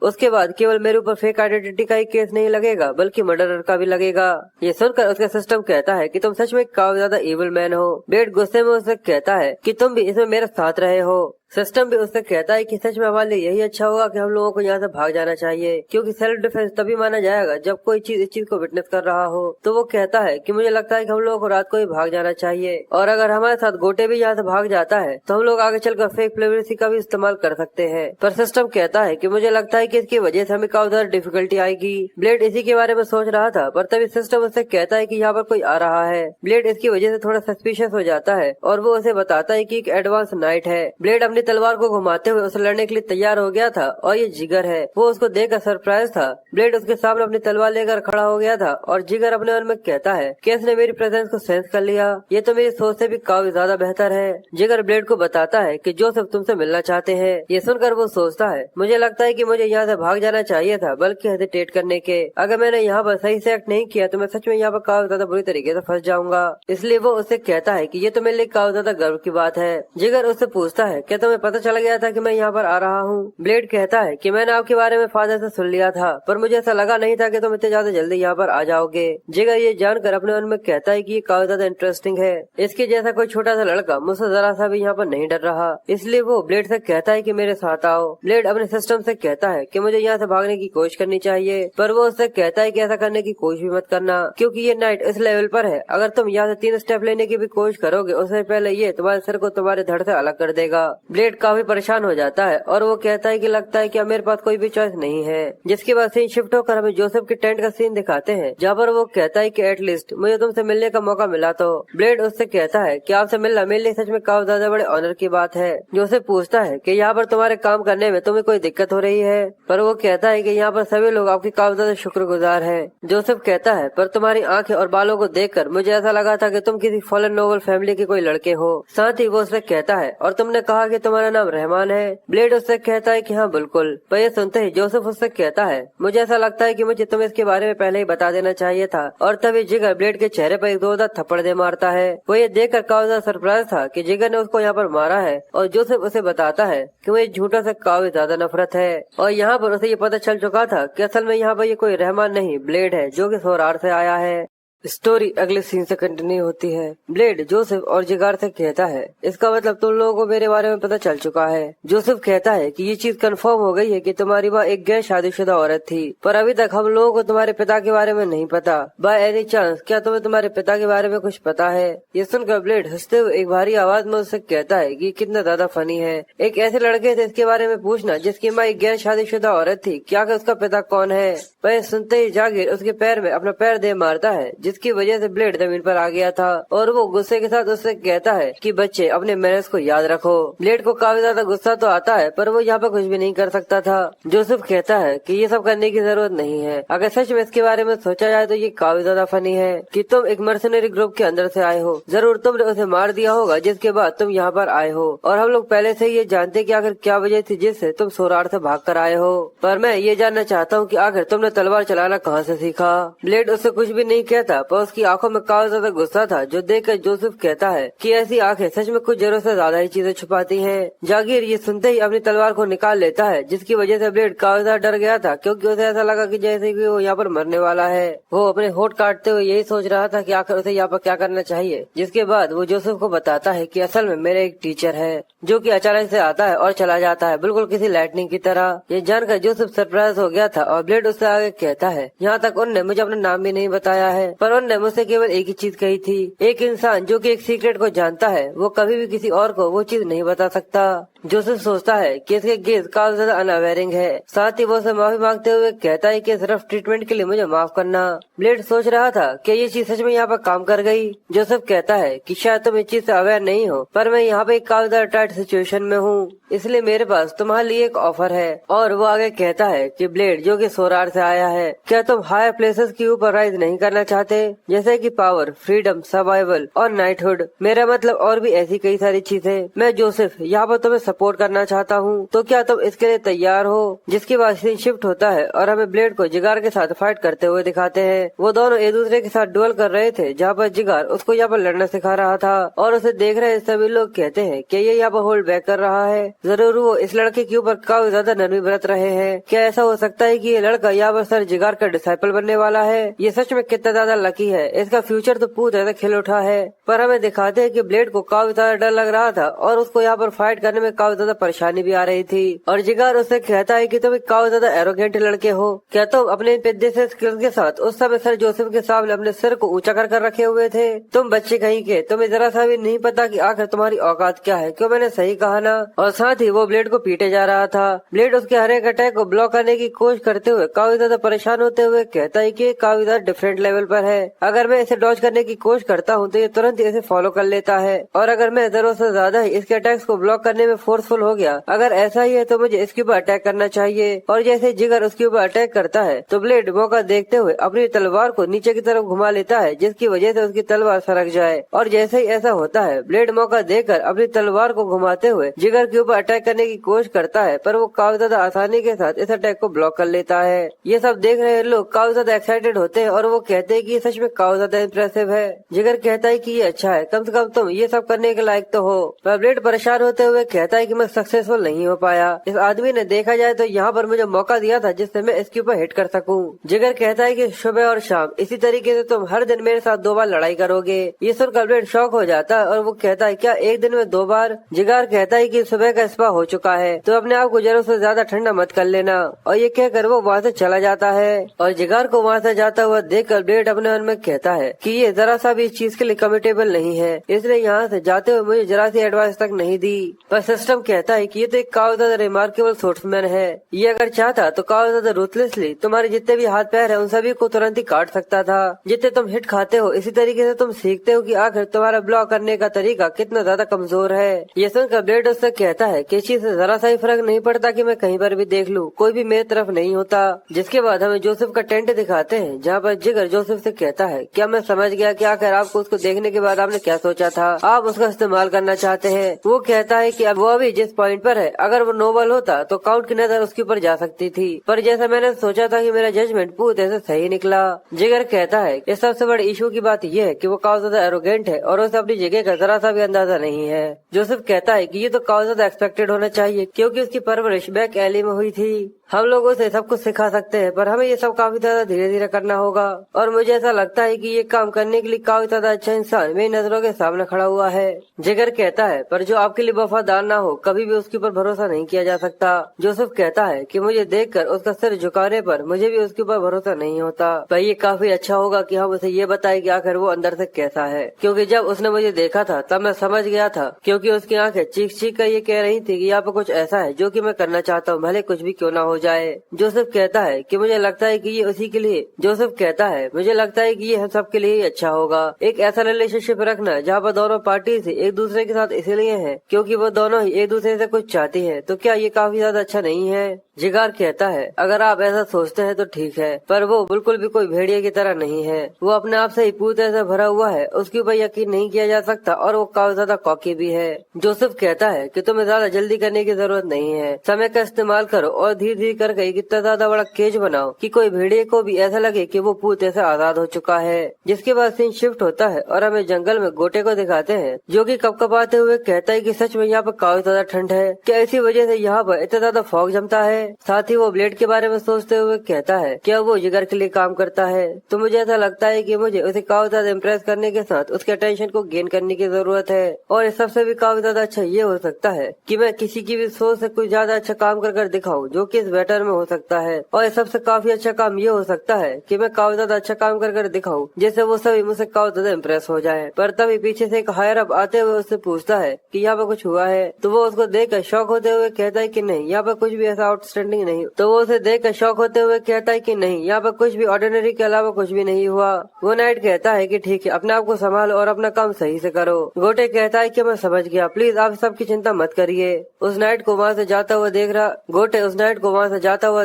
उसके बाद केवल मेरे ऊपर फेक आइडेंटिटी का ही केस नहीं लगेगा बल्कि मर्डरर का भी लगेगा। ये सुनकर उसका सिस्टम कहता है कि तुम सच में काफी ज्यादा इविल मैन हो। ब्लेड गुस्से में उससे कहता है कि तुम भी इसमें मेरे साथ रहे हो। सिस्टम भी उससे कहता है कि सच में हमारे लिए यही अच्छा होगा कि हम लोगों को यहाँ से भाग जाना चाहिए, क्योंकि सेल्फ डिफेंस तभी माना जाएगा जब कोई चीज इस चीज को विटनेस कर रहा हो। तो वो कहता है कि मुझे लगता है कि हम लोगों को रात को ही भाग जाना चाहिए, और अगर हमारे साथ गोटे भी यहाँ से भाग जाता है तो हम लोग आगे चलकर फेक प्लेवरेसी का भी इस्तेमाल कर सकते हैं। पर सिस्टम कहता है कि मुझे लगता है कि इसकी वजह से हमें काफी ज्यादा डिफिकल्टी आएगी। ब्लेड इसी के बारे में सोच रहा था, पर तभी सिस्टम उससे कहता है कि यहाँ पर कोई आ रहा है। ब्लेड इसकी वजह से थोड़ा सस्पिशियस हो जाता है और वो उसे बताता है कि एक एडवांस नाइट है। ब्लेड अपनी तलवार को घुमाते हुए उसे लड़ने के लिए तैयार हो गया था और ये जिगर है। वो उसको देखकर सरप्राइज था। ब्लेड उसके सामने अपनी तलवार लेकर खड़ा हो गया था और जिगर अपने मन में कहता है कि इसने मेरी प्रेजेंस को सेंस कर लिया, ये तो मेरी सोच से भी काफी ज्यादा बेहतर है। जिगर ब्लेड को बताता है कि जोसेफ तुमसे मिलना चाहते हैं। ये सुनकर वो सोचता है, मुझे लगता है कि मुझे यहाँ से भाग जाना चाहिए था बल्कि हेजिटेट करने के। अगर मैंने यहाँ पर सही से एक्ट नहीं किया तो मैं सच में यहाँ पर काफी ज्यादा बुरी तरीके से फंस जाऊंगा। इसलिए वो उससे कहता है कि ये तो मेरे लिए काफी ज्यादा गर्व की बात है। जिगर उससे पूछता है, क्या तुम्हें पता चल गया था कि मैं यहाँ पर आ रहा हूँ? ब्लेड कहता है कि मैंने आपके बारे में फादर से सुन लिया था, पर मुझे ऐसा लगा नहीं था कि तुम इतने ज्यादा जल्दी यहाँ पर आ जाओगे। जिगर ये जानकर अपने मन में कहता है कि ये काफी ज्यादा इंटरेस्टिंग है। इसके जैसा कोई छोटा सा लड़का मुझसे जरा सा भी यहाँ पर नहीं डर रहा। इसलिए वो ब्लेड से कहता है कि मेरे साथ आओ। ब्लेड अपने सिस्टम से कहता है कि मुझे यहाँ से भागने की कोशिश करनी चाहिए, पर वो उससे कहता है कि ऐसा करने की कोशिश भी मत करना, क्योंकि ये नाइट इस लेवल पर है। अगर तुम यहाँ से 3 स्टेप लेने की भी कोशिश करोगे उससे पहले ये तुम्हारे सिर को तुम्हारे धड़ से अलग कर देगा। ब्लेड काफी परेशान हो जाता है और वो कहता है कि लगता है कि अब मेरे पास कोई भी चॉइस नहीं है। जिसके बाद सीन शिफ्ट होकर हमें जोसेफ के टेंट का सीन दिखाते हैं, जहाँ पर वो कहता है कि एटलीस्ट मुझे तुमसे मिलने का मौका मिला। तो ब्लेड उससे कहता है कि आपसे मिलना मेरे लिए सच में काफी ज्यादा बड़े ऑनर की बात है। जोसेफ पूछता है कि यहाँ पर तुम्हारे काम करने में तुम्हें कोई दिक्कत हो रही है, पर वो कहता है कि यहाँ पर सभी लोग आपकी काफी ज्यादा शुक्रगुजार हैं। जोसेफ कहता है, पर तुम्हारी आंखें और बालों को देखकर मुझे ऐसा लगा था कि तुम किसी फॉलन नोबल फैमिली के कोई लड़के हो। साथ ही वो उससे कहता है, और तुमने कहा कि तुम्हारा नाम रहमान है। ब्लेड उससे कहता है कि हाँ बिल्कुल। पर ये सुनते ही जोसेफ उससे कहता है, मुझे ऐसा लगता है कि मुझे तुम्हें इसके बारे में पहले ही बता देना चाहिए था। और तभी जिगर ब्लेड के चेहरे पर एक जोरदार थप्पड़ दे मारता है। वो ये देखकर काफी ज्यादा सरप्राइज था कि जिगर ने उसको यहाँ पर मारा है, और जोसेफ उसे बताता है कि मुझे झूठों से काफी ज्यादा नफरत है। और यहाँ पर उसे ये पता चल चुका था कि असल में यहाँ पर ये कोई रहमान नहीं ब्लेड है, जो कि सोरार से आया है। स्टोरी अगले सीन से कंटिन्यू होती है। ब्लेड जोसेफ और जिगार से कहता है, इसका मतलब तुम लोगों को मेरे बारे में पता चल चुका है। जोसेफ कहता है कि ये चीज कंफर्म हो गई है कि तुम्हारी माँ एक गैर शादीशुदा औरत थी, पर अभी तक हम लोगों को तुम्हारे पिता के बारे में नहीं पता। बाय एनी चांस क्या तुम्हें तुम्हारे पिता के बारे में कुछ पता है? ये सुनकर ब्लेड हंसते हुए एक भारी आवाज में उससे कहता है कि कितना ज्यादा फनी है एक ऐसे लड़के से इसके बारे में पूछना जिसकी माँ एक गैर शादीशुदा औरत थी। क्या उसका पिता कौन है? वह सुनते ही जागीर उसके पैर में अपना पैर दे मारता है, जिसकी वजह से ब्लेड जमीन पर आ गया था। और वो गुस्से के साथ उससे कहता है कि बच्चे अपने मैनर्स को याद रखो। ब्लेड को काफी ज्यादा गुस्सा तो आता है, पर वो यहाँ पर कुछ भी नहीं कर सकता था। जोसेफ कहता है कि ये सब करने की जरूरत नहीं है। अगर सच में इसके बारे में सोचा जाए तो ये काफी ज्यादा फनी है कि तुम एक मर्सनरी ग्रुप के अंदर से आए हो। जरूर तुमने उसे मार दिया होगा जिसके बाद तुम यहाँ पर आए हो, और हम लोग पहले से ये जानते कि आखिर क्या वजह थी जिससे तुम सोरार से भाग कर आए हो। पर मैं ये जानना चाहता हूँ कि आखिर तुमने तलवार चलाना कहाँ से सीखा? ब्लेड उससे कुछ भी नहीं कहता, पर उसकी आंखों में काफी ज्यादा गुस्सा था, जो देखकर जोसेफ कहता है कि ऐसी आंखें सच में कुछ जरूरत से ज्यादा ही चीजें छुपाती हैं। जागीर ये सुनते ही अपनी तलवार को निकाल लेता है, जिसकी वजह से ब्लेड काफी ज्यादा डर गया था, क्योंकि उसे ऐसा लगा कि जैसे कि वो यहाँ पर मरने वाला है। वो अपने होठ काटते हुए यही सोच रहा था कि आखिर उसे यहाँ पर क्या करना चाहिए। जिसके बाद वो जोसेफ को बताता है कि असल में मेरे एक टीचर है जो कि अचानक से आता है और चला जाता है, बिल्कुल किसी लाइटनिंग की तरह। ये जानकर जोसेफ सरप्राइज हो गया था, और ब्लेड उससे आगे कहता है, यहाँ तक उनने मुझे अपना नाम भी नहीं बताया है, पर उनने मुझसे केवल एक ही चीज कही थी। एक इंसान जो कि एक सीक्रेट को जानता है वो कभी भी किसी और को वो चीज नहीं बता सकता। जोसेफ सोचता है कि इसके गेज काफी ज्यादा अनअवेयरिंग है। साथ ही वो उसे माफी मांगते हुए कहता है कि सिर्फ ट्रीटमेंट के लिए मुझे माफ करना। ब्लेड सोच रहा था कि ये चीज सच में यहाँ पर काम कर गई। जोसेफ कहता है कि शायद तुम इस चीज से अवेयर नहीं हो, पर मैं यहाँ पे एक काफी ज्यादा टाइट सिचुएशन में हूँ, इसलिए मेरे पास तुम्हारे लिए एक ऑफर है। और वो आगे कहता है कि ब्लेड जो कि सोरार से आया है, क्या तुम हायर प्लेसेस के ऊपर राइज नहीं करना चाहते, जैसे कि पावर, फ्रीडम, सर्वाइवल और नाइटहुड? मेरा मतलब और भी ऐसी कई सारी चीजें। मैं जोसेफ यहाँ पर तुम्हें सपोर्ट करना चाहता हूँ, तो क्या तुम इसके लिए तैयार हो? जिसके बाद सीन शिफ्ट होता है और हमें ब्लेड को जिगार के साथ फाइट करते हुए दिखाते हैं। वो दोनों एक दूसरे के साथ डुएल कर रहे थे, जहाँ पर जिगार उसको यहाँ पर लड़ना सिखा रहा था, और उसे देख रहे सभी लोग कहते हैं कि ये यहाँ पर होल्ड बैक कर रहा है। जरूर वो इस लड़के के ऊपर काफी ज्यादा नरमी बरत रहे हैं। क्या ऐसा हो सकता है कि ये लड़का यहाँ पर सर जिगार का डिसाइपल बनने वाला है? ये सच में कितना ज्यादा लकी है, इसका फ्यूचर तो पूरा ज्यादा खिल उठा है। पर हमें दिखाते हैं कि ब्लेड को काफी ज्यादा डर लग रहा था और उसको यहाँ पर फाइट करने में काफी ज्यादा परेशानी भी आ रही थी। और जिगार उससे कहता है कि तुम काफी ज्यादा एरोगेंट लड़के हो, क्या तुम अपने पेद्दे से स्किल्स के साथ उस समय सर जोसेफ के सामने अपने सिर को ऊंचा कर रखे हुए थे? तुम बच्चे कहीं के, तुम्हें जरा सा भी नहीं पता कि आखिर तुम्हारी औकात क्या है। क्यों मैंने सही कहा ना? और साथ ही वो ब्लेड को पीटे जा रहा था। ब्लेड उसके हर एक अटैक को ब्लॉक करने की कोशिश करते हुए काफी ज्यादा परेशान होते हुए कहता है कि काफी ज्यादा डिफरेंट लेवल पर है। अगर मैं इसे डॉज करने की कोशिश करता हूँ तो ये तुरंत इसे फॉलो कर लेता है, और अगर मैं जरूरत से ज्यादा ही इसके अटैक्स को ब्लॉक करने में फोर्सफुल हो गया, अगर ऐसा ही है तो मुझे इसके ऊपर अटैक करना चाहिए। और जैसे जिगर उसके ऊपर अटैक करता है तो ब्लेड मौका देखते हुए अपनी तलवार को नीचे की तरफ घुमा लेता है, जिसकी वजह से उसकी तलवार सरक जाए। और जैसे ही ऐसा होता है, ब्लेड मौका देकर अपनी तलवार को घुमाते हुए जिगर के ऊपर अटैक करने की कोशिश करता है, पर वो काफी ज्यादा आसानी के साथ इस अटैक को ब्लॉक कर लेता है। ये सब देख रहे लोग काफी ज्यादा एक्साइटेड होते हैं और वो कहते हैं कि ये सच में काफी ज्यादा इम्प्रेसिव है। जिगर कहता है कि ये अच्छा है, कम से कम तुम ये सब करने के लायक तो हो। पर ब्लेड परेशान होते हुए कहता है कि मैं सक्सेसफुल नहीं हो पाया। इस आदमी ने देखा जाए तो यहाँ पर मुझे मौका दिया था जिससे मैं इसके ऊपर हिट कर सकूं। जिगर कहता है कि सुबह और शाम इसी तरीके से तुम हर दिन मेरे साथ 2 बार लड़ाई करोगे। ये सुनकर ब्लेड शॉक हो जाता है और वो कहता है क्या एक दिन में 2 बार? जिगर कहता है कि सुबह का स्पा हो चुका है, तो अपने आप को जरूरत से ज्यादा ठंडा मत कर लेना। और ये कहकर वो वहाँ से चला जाता है। और जिगर को वहाँ से जाता हुआ देखकर ब्लेड अपने मन में कहता है कि ये जरा सा भी इस चीज के लिए कमिटेबल नहीं है, इसलिए यहाँ से जाते हुए मुझे जरा सी एडवाइस तक नहीं दी। पर सिस्टम कहता है कि ये तो एक काफी ज्यादा रिमार्केबल सोर्समैन है। ये अगर चाहता तो काफी ज्यादा रूथलेसली तुम्हारे जितने भी हाथ पैर है उन सभी को तुरंत ही काट सकता था। जितने तुम हिट खाते हो इसी तरीके से तुम सीखते हो कि आखिर तुम्हारा ब्लॉक करने का तरीका कितना ज्यादा कमजोर है। ये सुनकर ब्लेड उससे कहता है कि इस चीज से जरा सा ही फर्क नहीं पड़ता कि मैं कहीं पर भी देख लूं, कोई भी मेरी तरफ नहीं होता। जिसके बाद हमें जोसेफ का टेंट दिखाते हैं, जहाँ पर जिगर जोसेफ से कहता है क्या मैं समझ गया कि आखिर आपको उसको देखने के बाद आपने क्या सोचा था, आप उसका इस्तेमाल करना चाहते हैं। वो कहता है कि अब वो अभी जिस पॉइंट पर है, अगर वो नोबल होता तो काउंट की नजर उसके ऊपर जा सकती थी, पर जैसा मैंने सोचा था कि मेरा जजमेंट पूरी तरह से सही निकला। जिगर कहता है इस सबसे बड़ी इशू की बात यह है कि वो काफी ज्यादा एरोगेंट है और उसे अपनी जगह का जरा सा भी अंदाजा नहीं है। जोसेफ कहता है कि ये तो काफी ज्यादा एक्सपेक्टेड होना चाहिए क्योंकि उसकी परवरिश बैक एली में हुई थी। हम लोग उसे सब कुछ सिखा सकते हैं, पर हमें ये सब काफी ज्यादा धीरे धीरे करना होगा। और मुझे ऐसा लगता है कि ये काम करने के लिए काफी ज्यादा अच्छा इंसान मेरी नजरों के सामने खड़ा हुआ है। जिगर कहता है पर जो आपके लिए वफादार ना हो कभी भी उसके ऊपर भरोसा नहीं किया जा सकता। जोसेफ कहता है कि मुझे देखकर उसका सिर झुकाने पर मुझे भी उसके ऊपर भरोसा नहीं होता, पर ये काफी अच्छा होगा कि हम उसे ये बताएं कि आखिर वो अंदर से कैसा है, क्योंकि जब उसने मुझे देखा था तब मैं समझ गया था, क्योंकि उसकी आंखें चीख चीख कर ये कह रही थी कि यहाँ पर कुछ ऐसा है जो कि मैं करना चाहता हूँ, भले कुछ भी क्यों ना हो जाए। जोसेफ कहता है कि मुझे लगता है कि ये उसी के लिए जोसेफ कहता है मुझे लगता है कि ये हम सब के लिए ही अच्छा होगा। एक ऐसा रिलेशनशिप रखना जहाँ पर दोनों पार्टी से एक दूसरे के साथ इसीलिए है क्योंकि वो दोनों ही एक दूसरे से कुछ चाहती है, तो क्या ये काफी ज्यादा अच्छा नहीं है? जिगार कहता है अगर आप ऐसा सोचते हैं तो ठीक है, पर वो बिल्कुल भी कोई भेड़िए की तरह नहीं है। वो अपने आप से ही पूरी तरह से भरा हुआ है, उसके ऊपर यकीन नहीं किया जा सकता और वो काफी ज्यादा कॉकी भी है। जोसेफ कहता है कि तुम्हें ज्यादा जल्दी करने की जरूरत नहीं है, समय का इस्तेमाल करो और धीरे धीरे करके इतना ज्यादा बड़ा केज बनाओ कि कोई भेड़िए को भी ऐसा लगे कि वो पूरी तरह से आजाद हो चुका है। जिसके बाद सीन शिफ्ट होता है और हमें जंगल में गोटे को दिखाते हैं जो कि कपकपाते हुए कहता है कि सच में यहाँ पर काफी ज्यादा ठंड है, क्या इसी वजह से यहाँ पर इतना ज्यादा फॉग जमता है? साथ ही वो ब्लेड के बारे में सोचते हुए कहता है क्या वो जिगर के लिए काम करता है? तो मुझे ऐसा लगता है कि मुझे उसे काफी ज्यादा इम्प्रेस करने के साथ उसके अटेंशन को गेन करने की जरूरत है। और इस सबसे भी काफी ज्यादा अच्छा ये हो सकता है कि मैं किसी की भी सोच से कुछ ज्यादा अच्छा काम कर दिखाऊं जो कि इस बैटर में हो सकता है। और इस सबसे काफी अच्छा काम ये हो सकता है कि मैं काफी ज्यादा अच्छा काम कर दिखाऊं जिससे वो सभी मुझसे काफी ज्यादा इम्प्रेस हो जाए। पर तभी पीछे से एक हायर अप आते हुए उससे पूछता है कि यहाँ पर कुछ हुआ है, तो वो उसको देखकर शॉक होते हुए कहता है कि नहीं, यहाँ पर कुछ भी ऐसा आउटस्टैंडिंग नहीं। तो वो उसे देखकर शॉक होते हुए कहता है कि नहीं, यहाँ पर कुछ भी ऑर्डिनरी के अलावा कुछ भी नहीं हुआ। वो नाइट कहता है कि ठीक है, अपने आप को संभालो और अपना काम सही से करो। गोटे कहता है कि मैं समझ गया, प्लीज आप सबकी चिंता मत करिए। उस नाइट को वहाँ से जाता हुआ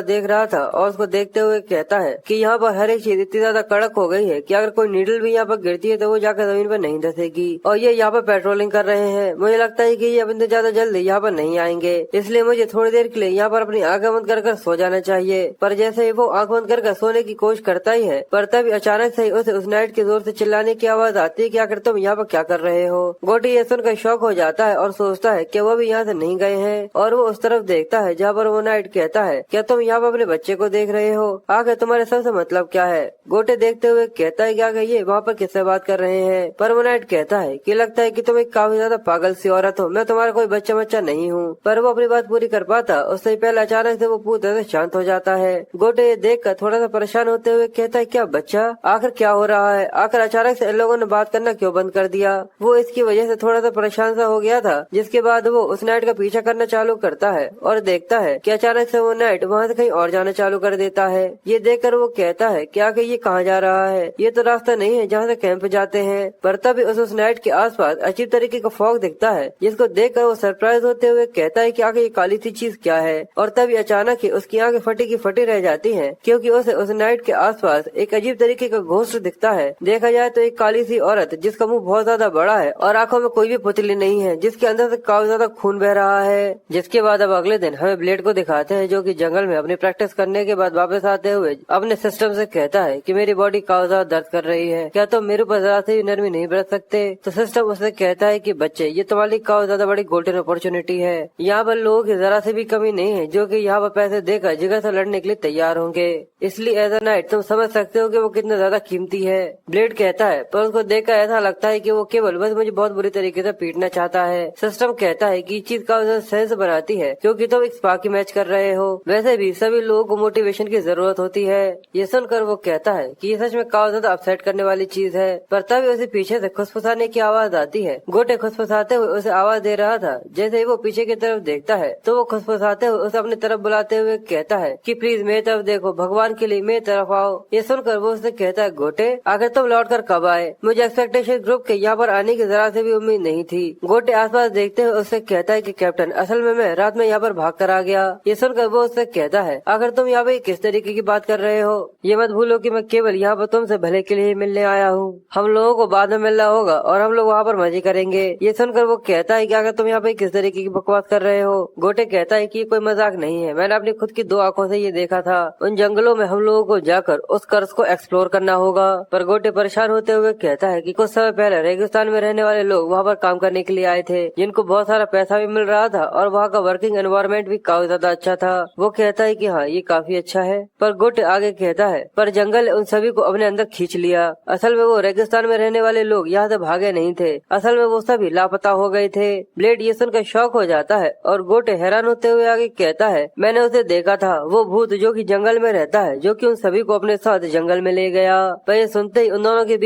देख रहा था और उसको देखते हुए कहता है कि यहाँ पर हर एक चीज इतनी ज्यादा कड़क हो गई है कि अगर कोई नीडल भी यहाँ पर गिरती है तो वो जाकर जमीन पर नहीं धसेगी। और ये यहाँ पर पेट्रोलिंग कर रहे हैं, मुझे लगता है कि ये अब ज्यादा जल्दी यहाँ पर नहीं आएंगे, इसलिए मुझे थोड़ी देर के लिए यहाँ पर अपनी आंखें बंद कर सो जाना चाहिए। पर जैसे ही वो आंख बंद कर सोने की कोशिश करता ही है, पर तभी अचानक से उसे उस नाइट की जोर से चिल्लाने की आवाज आती है कि आखिर तुम यहाँ पर क्या कर रहे हो? गोटी ये सुनकर शॉक हो जाता है और सोचता है कि वो भी यहाँ यहाँ से नहीं गए हैं और वो उस तरफ देखता है जहाँ पर वो नाइट कहता है, क्या तुम यहाँ पर अपने बच्चे को देख रहे हो? आखिर तुम्हारे सबसे मतलब क्या है? गोटे देखते हुए कहता है, क्या ये वहाँ पर किससे बात कर रहे हैं? पर वो नाइट कहता है कि लगता है कि तुम एक काफी ज्यादा पागल सी औरत हो, मैं तुम्हारा कोई बच्चा नहीं हूँ। पर वो अपनी बात पूरी कर पाता उससे पहले अचानक से वो पूरी तरह से शांत हो जाता है। गोटे ये देख कर थोड़ा सा परेशान होते हुए कहता है, क्या बच्चा? आखिर क्या हो रहा है? आखिर अचानक से इन लोगों ने बात करना क्यों बंद कर दिया? वो इसकी वजह से थोड़ा सा परेशान सा हो गया था, जिसके बाद वो उस नाइट का पीछा करना चालू करता है और देखता है कि अचानक से वो नाइट वहाँ से कहीं और जाना चालू कर देता है। ये देखकर वो कहता है, क्या कि ये कहाँ जा रहा है? ये तो रास्ता नहीं है जहाँ से कैंप जाते हैं। पर तभी उस नाइट के आसपास अजीब तरीके का फॉग दिखता है, जिसको देखकर वो सरप्राइज होते हुए कहता है कि आखिर ये काली सी चीज क्या है? और तभी अचानक ही उसकी आंखें फटी की फटी रह जाती हैं, क्योंकि उसे उस नाइट के आसपास एक अजीब तरीके का घोस्ट दिखता है। देखा जाए तो एक काली सी औरत जिसका मुंह बहुत ज्यादा बड़ा है और आंखों में कोई भी पुतली नहीं है, जिसके अंदर से काफी ज्यादा खून बह रहा है। जिसके बाद अब अगले दिन हमें ब्लेड को दिखाते हैं, जो कि जंगल में अपनी प्रैक्टिस करने के बाद वापस आते हुए अपने सिस्टम से कहता है कि मेरी बॉडी काफी ज्यादा दर्द कर रही है, क्या तुम मेरे ऊपर जरा से भी नरमी नहीं बरत सकते? तो सिस्टम उससे कहता है कि बच्चे, ये तुम्हारी काफी ज्यादा बड़ी गोल्डन अपॉर्चुनिटी है। यहाँ पर लोगों की जरा से भी कमी नहीं है जो कि यहाँ पर पैसे देकर जिगर से लड़ने के लिए तैयार होंगे। इसलिए एज अ नाइट तुम समझ सकते हो कि वो कितना ज्यादा कीमती है। ब्लेड कहता है, पर उसको देखकर ऐसा लगता है कि वो केवल बस मुझे बहुत बुरी तरीके से पीटना चाहता है। सिस्टम कहता है कि चीज का सेंस बनाती है क्योंकि तुम एक स्पा की मैच कर रहे हो। वैसे भी सभी लोगों को मोटिवेशन की जरूरत होती है। ये सुनकर वो कहता है कि ये सच में काफी ज्यादा अपसेट करने वाली चीज है। पर तभी उसे पीछे से खुसफुसाने की आवाज आती है। गोटे खुसफुसाते हुए उसे आवाज दे रहा था। जैसे ही वो पीछे की तरफ देखता है तो वो खुसफुसाते हुए उसे अपनी तरफ बुलाते हुए कहता है कि प्लीज मेरी तरफ देखो, भगवान के लिए मेरी तरफ आओ। ये सुनकर वो उससे कहता है, गोटे आखिर तुम लौट कर कब आए? मुझे एक्सपेक्टेशन ग्रुप के यहाँ पर आने की जरा से भी उम्मीद नहीं थी। गोटे आसपास देखते हुए उससे कहता है कि कैप्टन, असल में मैं रात में यहाँ पर भाग कर आ गया। ये सुनकर वो उससे कहता है, आखिर तुम यहाँ पे किस तरीके की बात कर रहे हो? ये मत भूलो कि मैं केवल यहाँ पर तुमसे भले के लिए मिलने आया हूँ। हम लोगों को बाद में मिलना होगा और हम लोग वहाँ पर मजे करेंगे। ये सुनकर वो कहता है कि अगर तुम यहाँ पे किस तरीके की बकवास कर रहे हो? गोटे कहता है कि कोई मजाक नहीं है, मैंने अपनी खुद की 2 आंखों से ये देखा था। उन जंगलों में हम लोगों को जाकर उस कर्ज को एक्सप्लोर करना होगा। पर गोटे परेशान होते हुए कहता है कि कुछ समय पहले रेगिस्तान में रहने वाले लोग वहाँ पर काम करने के लिए आए थे, जिनको बहुत सारा पैसा भी मिल रहा था और वहाँ का वर्किंग एनवायरनमेंट भी काफी ज्यादा अच्छा था। वो कहता है कि हाँ, ये काफी अच्छा है। पर गोटे आगे कहता है, पर जंगल उन सभी को अपने अंदर खींच लिया। असल में वो रेगिस्तान में रहने वाले लोग यहाँ से भागे नहीं थे, असल में वो सभी लापता हो गए थे। ब्लेड ये सुनकर शॉक हो जाता है और गोटे हैरान होते हुए आगे कहता है, मैंने उसे देखा था, वो भूत जो कि जंगल में रहता है, जो कि उन सभी को अपने साथ जंगल में ले गया। पर ये सुनते ही उन दोनों के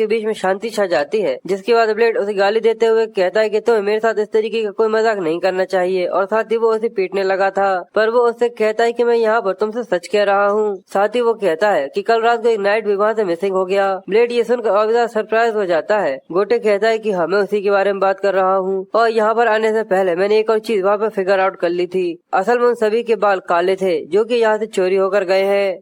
बीच में शांति छा जाती है। जिसके बाद ब्लेड उसे गाली देते हुए कहता है कि तुम्हें मेरे साथ इस तरीके का कोई मजाक नहीं करना चाहिए, और साथ ही वो उसे पीटने लगा था। पर वो उससे कहता है कि मैं यहाँ पर तुमसे सच कह रहा हूँ। साथ ही वो कहता है कि कल रात को एक नाइट भी वहाँ से मिसिंग हो गया। ब्लेड ये सुनकर और ज्यादा सरप्राइज हो जाता है। गोटे कहता है कि हाँ, मैं उसी के बारे में बात कर रहा हूँ, और यहाँ पर आने से पहले मैंने एक और चीज वहाँ पर फिगर आउट कर ली थी। असल में उन सभी के बाल काले थे जो कि यहाँ से चोरी होकर गए हैं।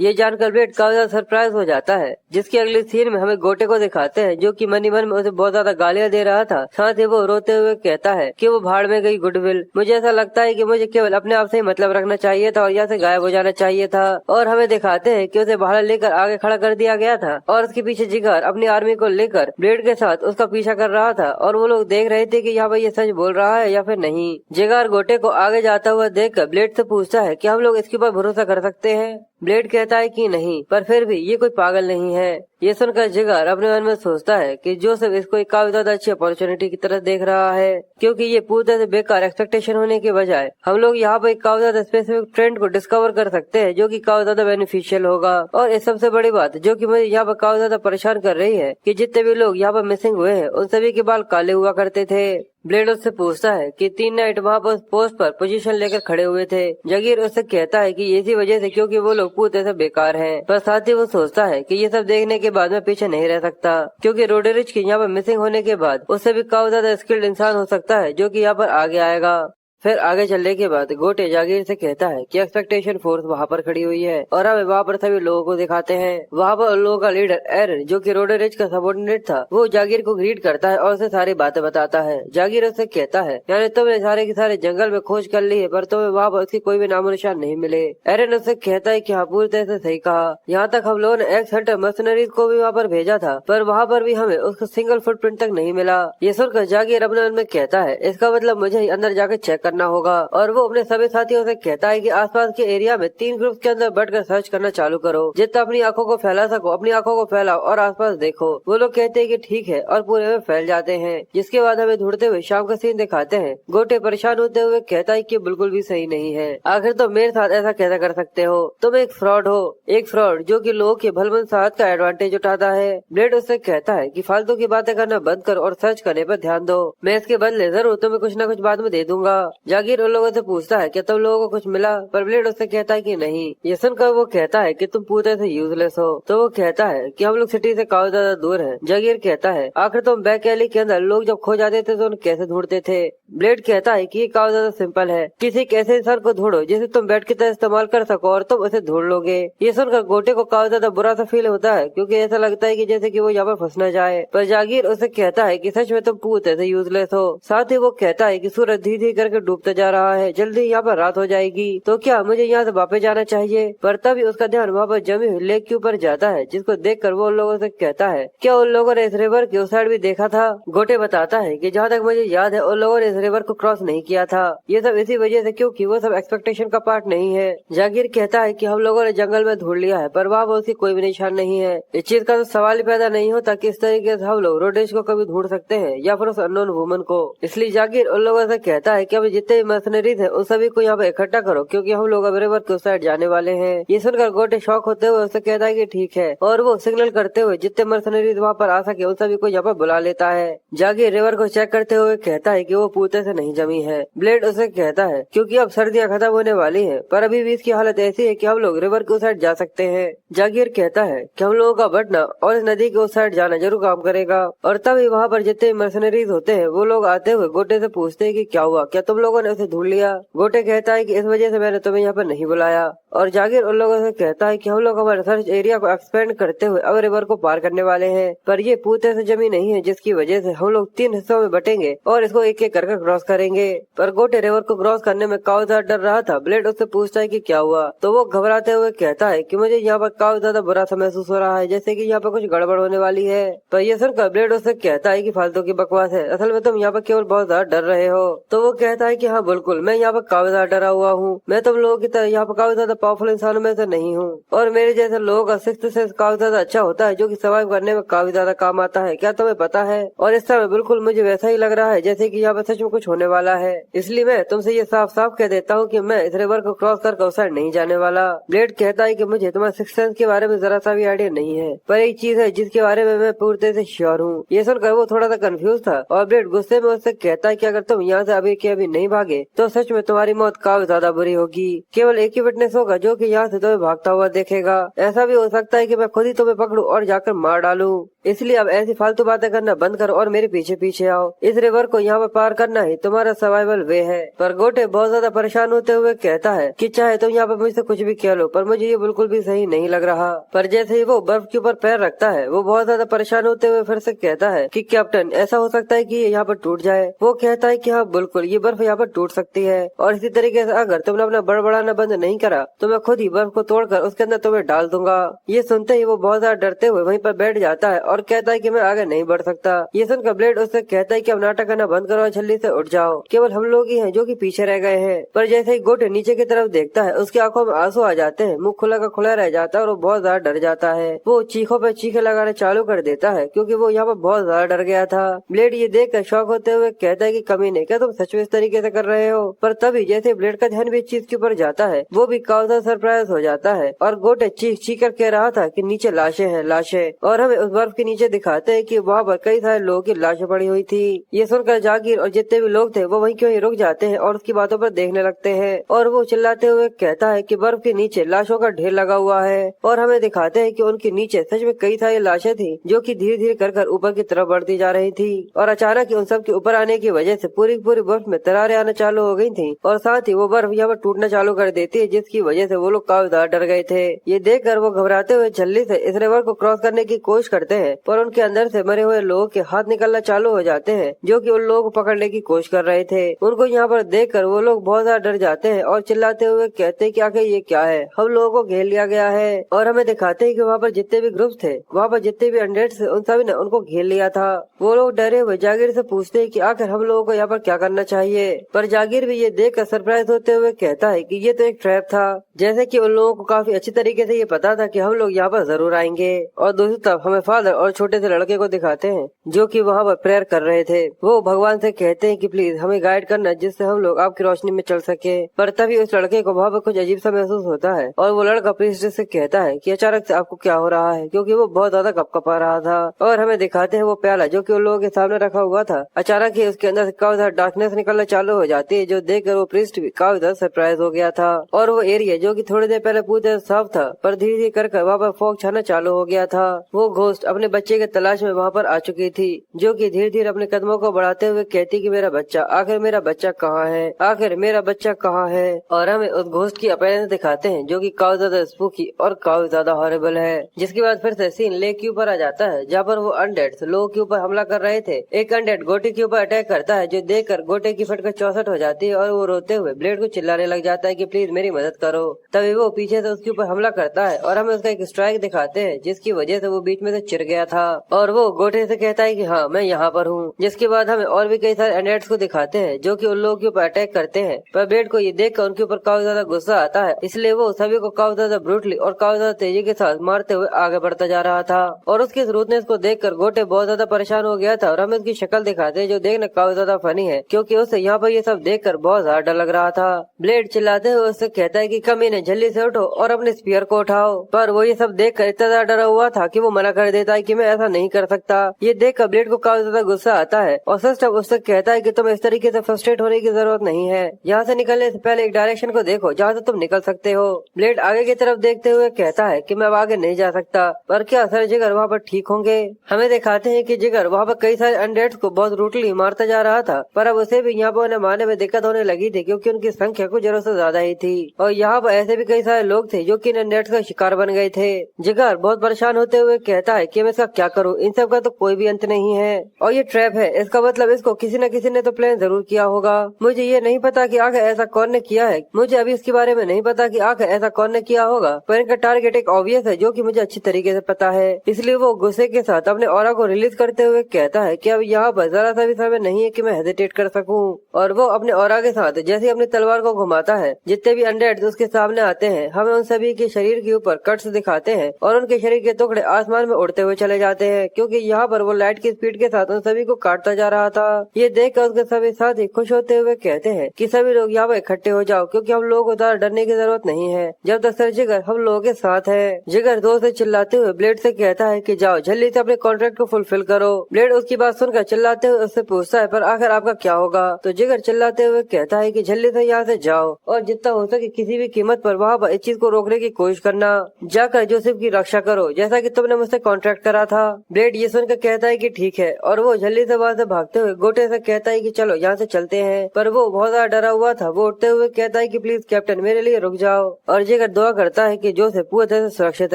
ये जानकर ब्लेड काफी ज्यादा सरप्राइज हो जाता है। जिसके अगले सीन में हमें गोटे को दिखाते हैं, जो कि मन ही मन में उसे बहुत ज्यादा गालियाँ दे रहा था। साथ ही वो रोते हुए कहता है कि वो भाड़ में गई गुडविल, मुझे ऐसा लगता है कि मुझे केवल अपने आप से ही मतलब रखना चाहिए था और यहाँ से गायब हो जाना चाहिए था। और हमें दिखाते हैं कि उसे भाड़ा लेकर आगे खड़ा कर दिया गया था और उसके पीछे जिगर अपनी आर्मी को लेकर ब्लेड के साथ उसका पीछा कर रहा था, और वो लोग देख रहे थे कि यहाँ पर ये सच बोल रहा है या फिर नहीं। जिगर गोटे को आगे जाता हुआ देखकर ब्लेड से पूछता है कि हम लोग इसके ऊपर भरोसा कर सकते हैं? ब्लेड कहता है कि नहीं, पर फिर भी ये कोई पागल नहीं है। ये सुनकर जिगर अपने मन में सोचता है कि जोसेफ इसको एक काफी ज्यादा अच्छी अपॉर्चुनिटी की तरह देख रहा है, क्योंकि ये पूरी तरह से बेकार एक्सपेक्टेशन होने के बजाय हम लोग यहाँ पर एक काफी ज्यादा स्पेसिफिक ट्रेंड को डिस्कवर कर सकते हैं, जो कि काफी ज्यादा बेनिफिशियल होगा। और इस सबसे बड़ी बात जो कि मुझे यहाँ पर काफी ज्यादा परेशान कर रही है कि जितने भी लोग यहाँ पर मिसिंग हुए हैं उन सभी के बाल काले हुआ करते थे। ब्लेड उससे पूछता है कि 3 नाइट वहाँ पर पोस्ट पर पोजीशन लेकर खड़े हुए थे। जगीर उससे कहता है कि इसी वजह से, क्योंकि वो लोग पूरे तरह से बेकार हैं। पर साथ ही वो सोचता है कि ये सब देखने के बाद में पीछे नहीं रह सकता, क्योंकि रोडेरिच के यहाँ पर मिसिंग होने के बाद उससे भी काफी ज्यादा स्किल्ड इंसान हो सकता है जो कि यहाँ पर आगे आएगा। फिर आगे चलने के बाद गोटे जागीर से कहता है कि एक्सपेक्टेशन फोर्स वहाँ पर खड़ी हुई है और हमें वहाँ पर सभी लोगों को दिखाते हैं। वहाँ पर उन लोगों का लीडर एरन, जो कि रोडरिच का सबॉर्डिनेट था, वो जागीर को ग्रीट करता है और उसे सारी बातें बताता है। जागीर उससे कहता है, यानी तुमने सारे के सारे जंगल में खोज कर ली है पर तुम्हें वहाँ पर उसकी कोई भी नामो निशान नहीं मिले। एरन उससे कहता है कि हाँ, पूरी तरह से सही कहा। यहाँ तक हम लोगों ने एक्स हंटर मर्सनरीज को भी वहाँ पर भेजा था पर वहाँ पर भी हमें उसका सिंगल फुटप्रिंट तक नहीं मिला। ये सुनकर जागीर अपने मन में कहता है, इसका मतलब मुझे अंदर जाकर चेक करना होगा। और वो अपने सभी साथियों से कहता है कि आसपास के एरिया में 3 ग्रुप के अंदर बढ़कर सर्च करना चालू करो। जितना अपनी आंखों को फैला सको अपनी आंखों को फैलाओ और आसपास देखो। वो लोग कहते हैं कि ठीक है और पूरे में फैल जाते हैं। जिसके बाद हमें ढूंढते हुए शाम का सीन दिखाते हैं। गोटे परेशान होते हुए कहता है कि बिल्कुल भी सही नहीं है। आखिर तुम मेरे साथ ऐसा कैसा कर सकते हो? तुम एक फ्रॉड हो, एक फ्रॉड जो कि लोगों के भलमन साथ का एडवांटेज उठाता है। ब्लेड उससे कहता है कि फालतू की बातें करना बंद करो और सर्च करने पर ध्यान दो। मैं इसके बदले जरूर तुम्हें कुछ न कुछ बाद में दे दूंगा। जागीर उन लोगों से पूछता है कि तुम लोगों को कुछ मिला, पर ब्लेड उससे कहता है कि नहीं। ये सुनकर वो कहता है कि तुम पूरी तरह से यूजलेस हो। तो वो कहता है कि हम लोग सिटी से काफी ज्यादा दूर हैं। जागीर कहता है, आखिर तुम बैक एली के अंदर लोग जब खो जाते थे तो उन्हें कैसे ढूंढते थे? ब्लेड कहता है कि ये काफी ज्यादा सिंपल है, किसी एक ऐसे इंसान को ढूंढो जिसे तुम बैट की तरह इस्तेमाल कर सको और तुम उसे ढूंढ लोगे। ये सुनकर गोटे को काफी ज्यादा बुरा सा फील होता है क्योंकि ऐसा लगता है कि जैसे कि वो यहाँ पर फंस न जाए। पर जागीर उसे कहता है कि सच में तुम पूरी तरह से यूजलेस हो। साथ ही वो कहता है कि सूरज धीरे धीरे करके डूबता जा रहा है, जल्दी यहाँ पर रात हो जाएगी, तो क्या मुझे यहाँ से वापस जाना चाहिए? पर तभी उसका ध्यान वहाँ पर जमी हुई लेक के ऊपर जाता है, जिसको देखकर वो उन लोगों से कहता है, क्या उन लोगों ने इस रिवर की उस साइड भी देखा था? गोटे बताता है कि जहाँ तक मुझे याद है उन लोगों ने इस रिवर को क्रॉस नहीं किया था। ये सब इसी वजह से क्योंकि वो सब एक्सपेक्टेशन का पार्ट नहीं है। जागीर कहता है कि हम लोगों ने जंगल में ढूंढ लिया है पर वहाँ पर उसकी कोई भी निशान नहीं है। इस चीज का तो सवाल ही पैदा नहीं होता कि इस तरीके से हम लोग रोडेश को कभी ढूंढ सकते हैं या फिर उस अननोन वुमन को। इसलिए जागीर उन लोगों से कहता है कि अब जितने भी मर्सनरीज हैं उन सभी को यहाँ पे इकट्ठा करो क्योंकि हम लोग अब रिवर के उस साइड जाने वाले हैं। ये सुनकर गोटे शौक होते हुए उससे कहता है कि ठीक है और वो सिग्नल करते हुए जितने मर्सनरीज वहाँ पर आ सके उन सभी को यहाँ पर बुला लेता है। जागीर रिवर को चेक करते हुए कहता है कि वो पूते से नहीं जमी है। ब्लेड उसे कहता है क्योंकि अब सर्दियाँ खत्म होने वाली है पर अभी भी इसकी हालत ऐसी है कि हम लोग रिवर के उस साइड जा सकते हैं। जागीर कहता है कि हम लोगों का बढ़ना और इस नदी के उस साइड जाना जरूर काम करेगा। और तभी वहाँ पर जितने मर्सनरीज होते हैं वो लोग आते हुए गोटे से पूछते हैं कि क्या हुआ, क्या तुम लोगों ने उसे ढूंढ लिया? गोटे कहता है कि इस वजह से मैंने तुम्हें यहाँ पर नहीं बुलाया। और जागीर उन लोगों से कहता है कि हम लोग हमारे सर्च एरिया को एक्सपेंड करते हुए अब रिवर को पार करने वाले हैं पर ये पूते से जमी नहीं है, जिसकी वजह से हम लोग 3 हिस्सों में बटेंगे और इसको एक एक करके क्रॉस करेंगे। पर गोटे रिवर को क्रॉस करने में काफी ज्यादा डर रहा था। ब्लेड उससे पूछता है कि क्या हुआ, तो वो घबराते हुए कहता है कि मुझे यहाँ पर काफी ज्यादा बुरा सा महसूस हो रहा है, जैसे कि यहाँ पर कुछ गड़बड़ होने वाली है। पर ये सुनकर ब्लेड उससे कहता है कि फालतू की बकवास है, असल में तुम यहाँ पर केवल बहुत ज्यादा डर रहे हो। तो वो कहता है कि हाँ बिल्कुल, मैं यहाँ पर काफी ज्यादा डरा हुआ हूँ। मैं तुम लोगों की तरह यहाँ पर काफी ज्यादा पावरफुल इंसानों में से नहीं हूँ और मेरे जैसे लोगों का सिक्स्थ सेंस काफी ज्यादा अच्छा होता है जो कि सर्वाइव करने में काफी ज्यादा काम आता है। क्या तुम्हें पता है? और इस समय बिल्कुल मुझे वैसा ही लग रहा है जैसे कि यहाँ पर सच में कुछ होने वाला है। इसलिए मैं तुमसे ये साफ साफ कह देता हूँ कि मैं इस रिवर को क्रॉस कर उस साइड नहीं जाने वाला। ब्लेड कहता है कि मुझे तुम्हारे सिक्स्थ सेंस के बारे में जरा सा भी आइडिया नहीं है पर एक चीज है जिसके बारे में मैं पूरी तरह से श्योर हूँ। ये सुनकर वो थोड़ा सा कंफ्यूज था और ब्लेड गुस्से में उससे कहता है कि अगर तुम यहाँ से अभी के अभी नहीं भागे तो सच में तुम्हारी मौत काफी ज्यादा बुरी होगी। केवल एक ही विटनेस होगा जो कि यहाँ से तुम्हें भागता हुआ देखेगा। ऐसा भी हो सकता है कि मैं खुद ही तुम्हें पकड़ूं और जाकर मार डालूं। इसलिए अब ऐसी फालतू बातें करना बंद करो और मेरे पीछे पीछे आओ। इस रिवर को यहाँ पर पार करना ही तुम्हारा सर्वाइवल वे है। पर गोटे बहुत ज्यादा परेशान होते हुए कहता है कि चाहे तुम यहाँ पर मुझसे कुछ भी कह लो पर मुझे ये बिल्कुल भी सही नहीं लग रहा। पर जैसे ही वो बर्फ के ऊपर पैर रखता है वो बहुत ज्यादा परेशान होते हुए फिर से कहता है कि कैप्टन ऐसा हो सकता है कि ये यहाँ पर टूट जाए। वो कहता है कि हाँ बिल्कुल, ये बर्फ यहाँ पर टूट सकती है और इसी तरीके से अगर तुमने अपना बड़बड़ाना बंद नहीं करा तो मैं खुद ही बर्फ को तोड़कर उसके अंदर तुम्हें डाल दूंगा। ये सुनते ही वो बहुत ज्यादा डरते हुए वहीं पर बैठ जाता है और कहता है कि मैं आगे नहीं बढ़ सकता। ये सुनकर ब्लेड उससे कहता है कि अब नाटक करना बंद करो और जल्दी से उठ जाओ, केवल हम लोग ही हैं जो कि पीछे रह गए हैं। पर जैसे ही गोटे नीचे की तरफ देखता है उसकी आंखों में आंसू आ जाते हैं, मुंह खुला का खुला रह जाता है और वो बहुत ज्यादा डर जाता है। वो चीखों पे चीखे लगाने चालू कर देता है क्योंकि वो यहाँ पर बहुत ज्यादा डर गया था। ब्लेड ये देख कर शौक होते हुए कहता है कि कमीने, क्या तुम सच में इस तरीके से कर रहे हो? पर तभी जैसे ब्लेड का ध्यान भी इस चीज के ऊपर जाता है वो भी काफी सरप्राइज हो जाता है और गोटे चीख कर कह रहा था कि नीचे लाशें हैं, लाशें। और हमें उस बर्फ के नीचे दिखाते हैं कि वहाँ पर कई सारे लोगों की लाशें पड़ी हुई थी। ये सुनकर जागीर और जितने भी लोग थे वो वहीं क्यों ही रुक जाते हैं और उसकी बातों पर देखने लगते हैं और वो चिल्लाते हुए कहता है कि बर्फ के नीचे लाशों का ढेर लगा हुआ है। और हमें दिखाते हैं कि उनके नीचे सच में कई सारी लाशें थी जो कि धीरे धीरे कर ऊपर की तरफ बढ़ती जा रही थी और अचानक उन सब के ऊपर आने की वजह से पूरी पूरी बर्फ में तरार दरारें आना चालू हो गई थी और साथ ही वो बर्फ यहाँ पर टूटना चालू कर देती है, जिसकी वजह से वो लोग काफी ज्यादा डर गए थे। ये देखकर वो घबराते हुए जल्दी से इस रिवर को क्रॉस करने की कोशिश करते हैं, पर उनके अंदर से मरे हुए लोगों के हाथ निकलना चालू हो जाते हैं, जो कि उन लोगों को पकड़ने की कोशिश कर रहे थे। उनको यहाँ पर देखकर वो लोग बहुत ज्यादा डर जाते हैं और चिल्लाते हुए कहते हैं कि आखिर ये क्या है, हम लोगों को घेर लिया गया है। और हमें दिखाते हैं कि वहाँ पर जितने भी ग्रुप थे, वहाँ पर जितने भी अनडेड्स थे, उन सभी ने उनको घेर लिया था। वो लोग डरे हुए जागीर से पूछते हैं कि आखिर हम लोगों को यहाँ पर क्या करना चाहिए, पर जागीर भी ये देखकर सरप्राइज होते हुए कहता है कि ये तो एक ट्रैप था, जैसे कि उन लोगों को काफी अच्छी तरीके से ये पता था कि हम लोग यहाँ पर जरूर आएंगे। और दूसरी तरफ हमें फादर और छोटे से लड़के को दिखाते हैं, जो कि वहाँ पर प्रेयर कर रहे थे। वो भगवान से कहते हैं कि प्लीज हमें गाइड करना, जिससे हम लोग आपकी रोशनी में चल सके। पर तभी उस लड़के को वहाँ पर कुछ अजीब सा महसूस होता है और वो लड़का प्रीस्ट से कहता है कि अचानक से आपको क्या हो रहा है, क्योंकि वो बहुत ज्यादा कपकपा रहा था। और हमें दिखाते हैं वो प्याला जो कि उन लोगों के सामने रखा हुआ था, अचानक ही उसके अंदर से काफी ज्यादा डार्कनेस निकलना चालू हो जाती है, जो देखकर वो प्रीस्ट भी काफी ज्यादा सरप्राइज हो गया था। और वो एरिया जो कि थोड़ी देर पहले पूरी तरह साफ था, पर धीरे धीरे कर वहाँ पर फॉग छाना चालू हो गया था। वो घोस्ट अपने बच्चे के तलाश में वहाँ पर आ चुकी थी, जो कि धीरे धीरे अपने कदमों को बढ़ाते हुए कहती कि मेरा बच्चा, आखिर मेरा बच्चा कहाँ है, आखिर मेरा बच्चा कहाँ है। और हमें उस घोस्ट की अपीयरेंस दिखाते हैं, जो कि काफी ज्यादा स्पूकी और काफी ज्यादा हॉरिबल है। जिसके बाद फिर से सीन लेक के ऊपर आ जाता है, जहाँ पर वो अनडेड्स लोगों के ऊपर हमला कर रहे थे। एक अनडेड गोटे के ऊपर अटैक करता है, जो देखकर गोटे की फटकर 64 हो जाती है और वो रोते हुए ब्लेड को चिल्लाने लग जाता है कि प्लीज मेरी मदद करो। तभी वो पीछे से उसके ऊपर हमला करता है और हमें उसका एक स्ट्राइक दिखाते हैं, जिसकी वजह से वो बीच में से चिर गया था। और वो गोटे से कहता है कि हाँ मैं यहाँ पर हूँ। जिसके बाद हमें और भी कई सारे अनडेड्स को दिखाते हैं, जो कि उन लोगों के ऊपर अटैक करते हैं। पर ब्लेड को ये देखकर उनके ऊपर काफी ज्यादा गुस्सा आता है, इसलिए वो सभी को काफी ज्यादा ब्रूटली और काफी ज्यादा तेजी के साथ मारते हुए आगे बढ़ता जा रहा था। और उसकी स्मूथनेस को देखकर गोटे बहुत ज्यादा परेशान हो गया था और हमें उसकी शक्ल दिखाते हैं, जो देखने काफी ज्यादा फनी है, क्योंकि उसे यहाँ पर ये सब देखकर बहुत ज्यादा डर लग रहा था। ब्लेड चिल्लाते हुए उससे कहता है कि कमीने जल्दी से उठो और अपने स्पीयर को उठाओ। पर वो ये सब देखकर इतना ज्यादा डरा हुआ था कि वो मना कर देता है कि मैं ऐसा नहीं कर सकता। ये देखकर ब्लेड को काफी ज्यादा गुस्सा आता है और सिस्टम उससे कहता है कि तुम इस तरीके से फ्रस्ट्रेट होने की जरूरत नहीं है, यहाँ से निकलने से पहले एक डायरेक्शन को देखो जहाँ से तुम निकल सकते हो। ब्लेड आगे की तरफ देखते हुए कहता है कि मैं अब आगे नहीं जा सकता, पर क्या सर जिगर वहाँ पर ठीक होंगे। हमें दिखाते हैं कि जिगर वहाँ पर कई सारे अनडेड्स को बहुत रूटली मारता जा रहा था, पर अब उसे भी यहाँ पर उन्हें मारने में दिक्कत होने लगी थी, क्योंकि उनकी संख्या कुछ जरूरत से ज्यादा ही थी। और यहाँ पर ऐसे भी कई सारे लोग थे जो कि इन अनडेड्स का शिकार बन गए थे। जिगर बहुत परेशान होते हुए कहता है कि मैं इसका क्या करूँ, इन सब का तो कोई भी अंत नहीं है और ये ट्रैप है, इसका मतलब इसको किसी न किसी ने तो प्लान जरूर किया होगा। मुझे ये नहीं पता कि आखिर ऐसा कौन ने किया है, मुझे अभी इसके बारे में नहीं पता कि आखिर ऐसा कौन ने किया होगा, पर इनका टारगेट एक ऑब्वियस है, जो कि मुझे अच्छी तरीके से पता है। इसलिए वो गुस्से के साथ अपने ऑरा को रिलीज करते हुए कहता है कि अब यहाँ पर जरा सा भी समय नहीं है कि मैं हेजिटेट कर सकूं। और वो अपने ऑरा के साथ जैसे अपनी तलवार को घुमाता है, जितने भी अनडेड्स उसके सामने आते हैं, हमें उन सभी के शरीर के ऊपर कट्स दिखाते हैं और उनके शरीर के टुकड़े आसमान में उड़ते हुए चले जाते हैं, क्योंकि यहाँ पर वो लाइट की स्पीड के साथ उन सभी को काटता जा रहा था। ये देखकर उसके सभी साथी खुश होते हुए कहते हैं कि सभी लोग यहाँ पर इकट्ठे हो जाओ, क्योंकि हम लोगों को ज्यादा डरने की जरूरत नहीं है जब तक सर जिगर हम लोगों के साथ है। जिगर जोर से चिल्लाते हुए ब्लेड से कहता है कि जाओ जल्दी से अपने कॉन्ट्रैक्ट को फुलफिल करो। ब्लेड उसकी बात सुनकर चिल्लाते हुए उससे पूछता है पर आखिर आपका क्या होगा, तो जिगर चिल्लाते हुए कहता है कि जल्दी से यहाँ से जाओ और जितना हो सके किसी भी कीमत पर वहाँ पर इस चीज को रोकने की कोशिश करना, जाकर जोसेफ की रक्षा करो जैसा कि तुमने मुझसे कॉन्ट्रैक्ट करा था। ब्लेड ये सुनकर कहता है कि ठीक है और वो जल्दी से वहाँ से भागते हुए गोटे से कहता है कि चलो यहाँ से चलते हैं। पर वो बहुत ज्यादा डरा हुआ था, वो उठते हुए कहता है कि प्लीज कैप्टन मेरे लिए रुक जाओ। और जिगर दुआ करता है कि जोसेफ पूरी तरह से सुरक्षित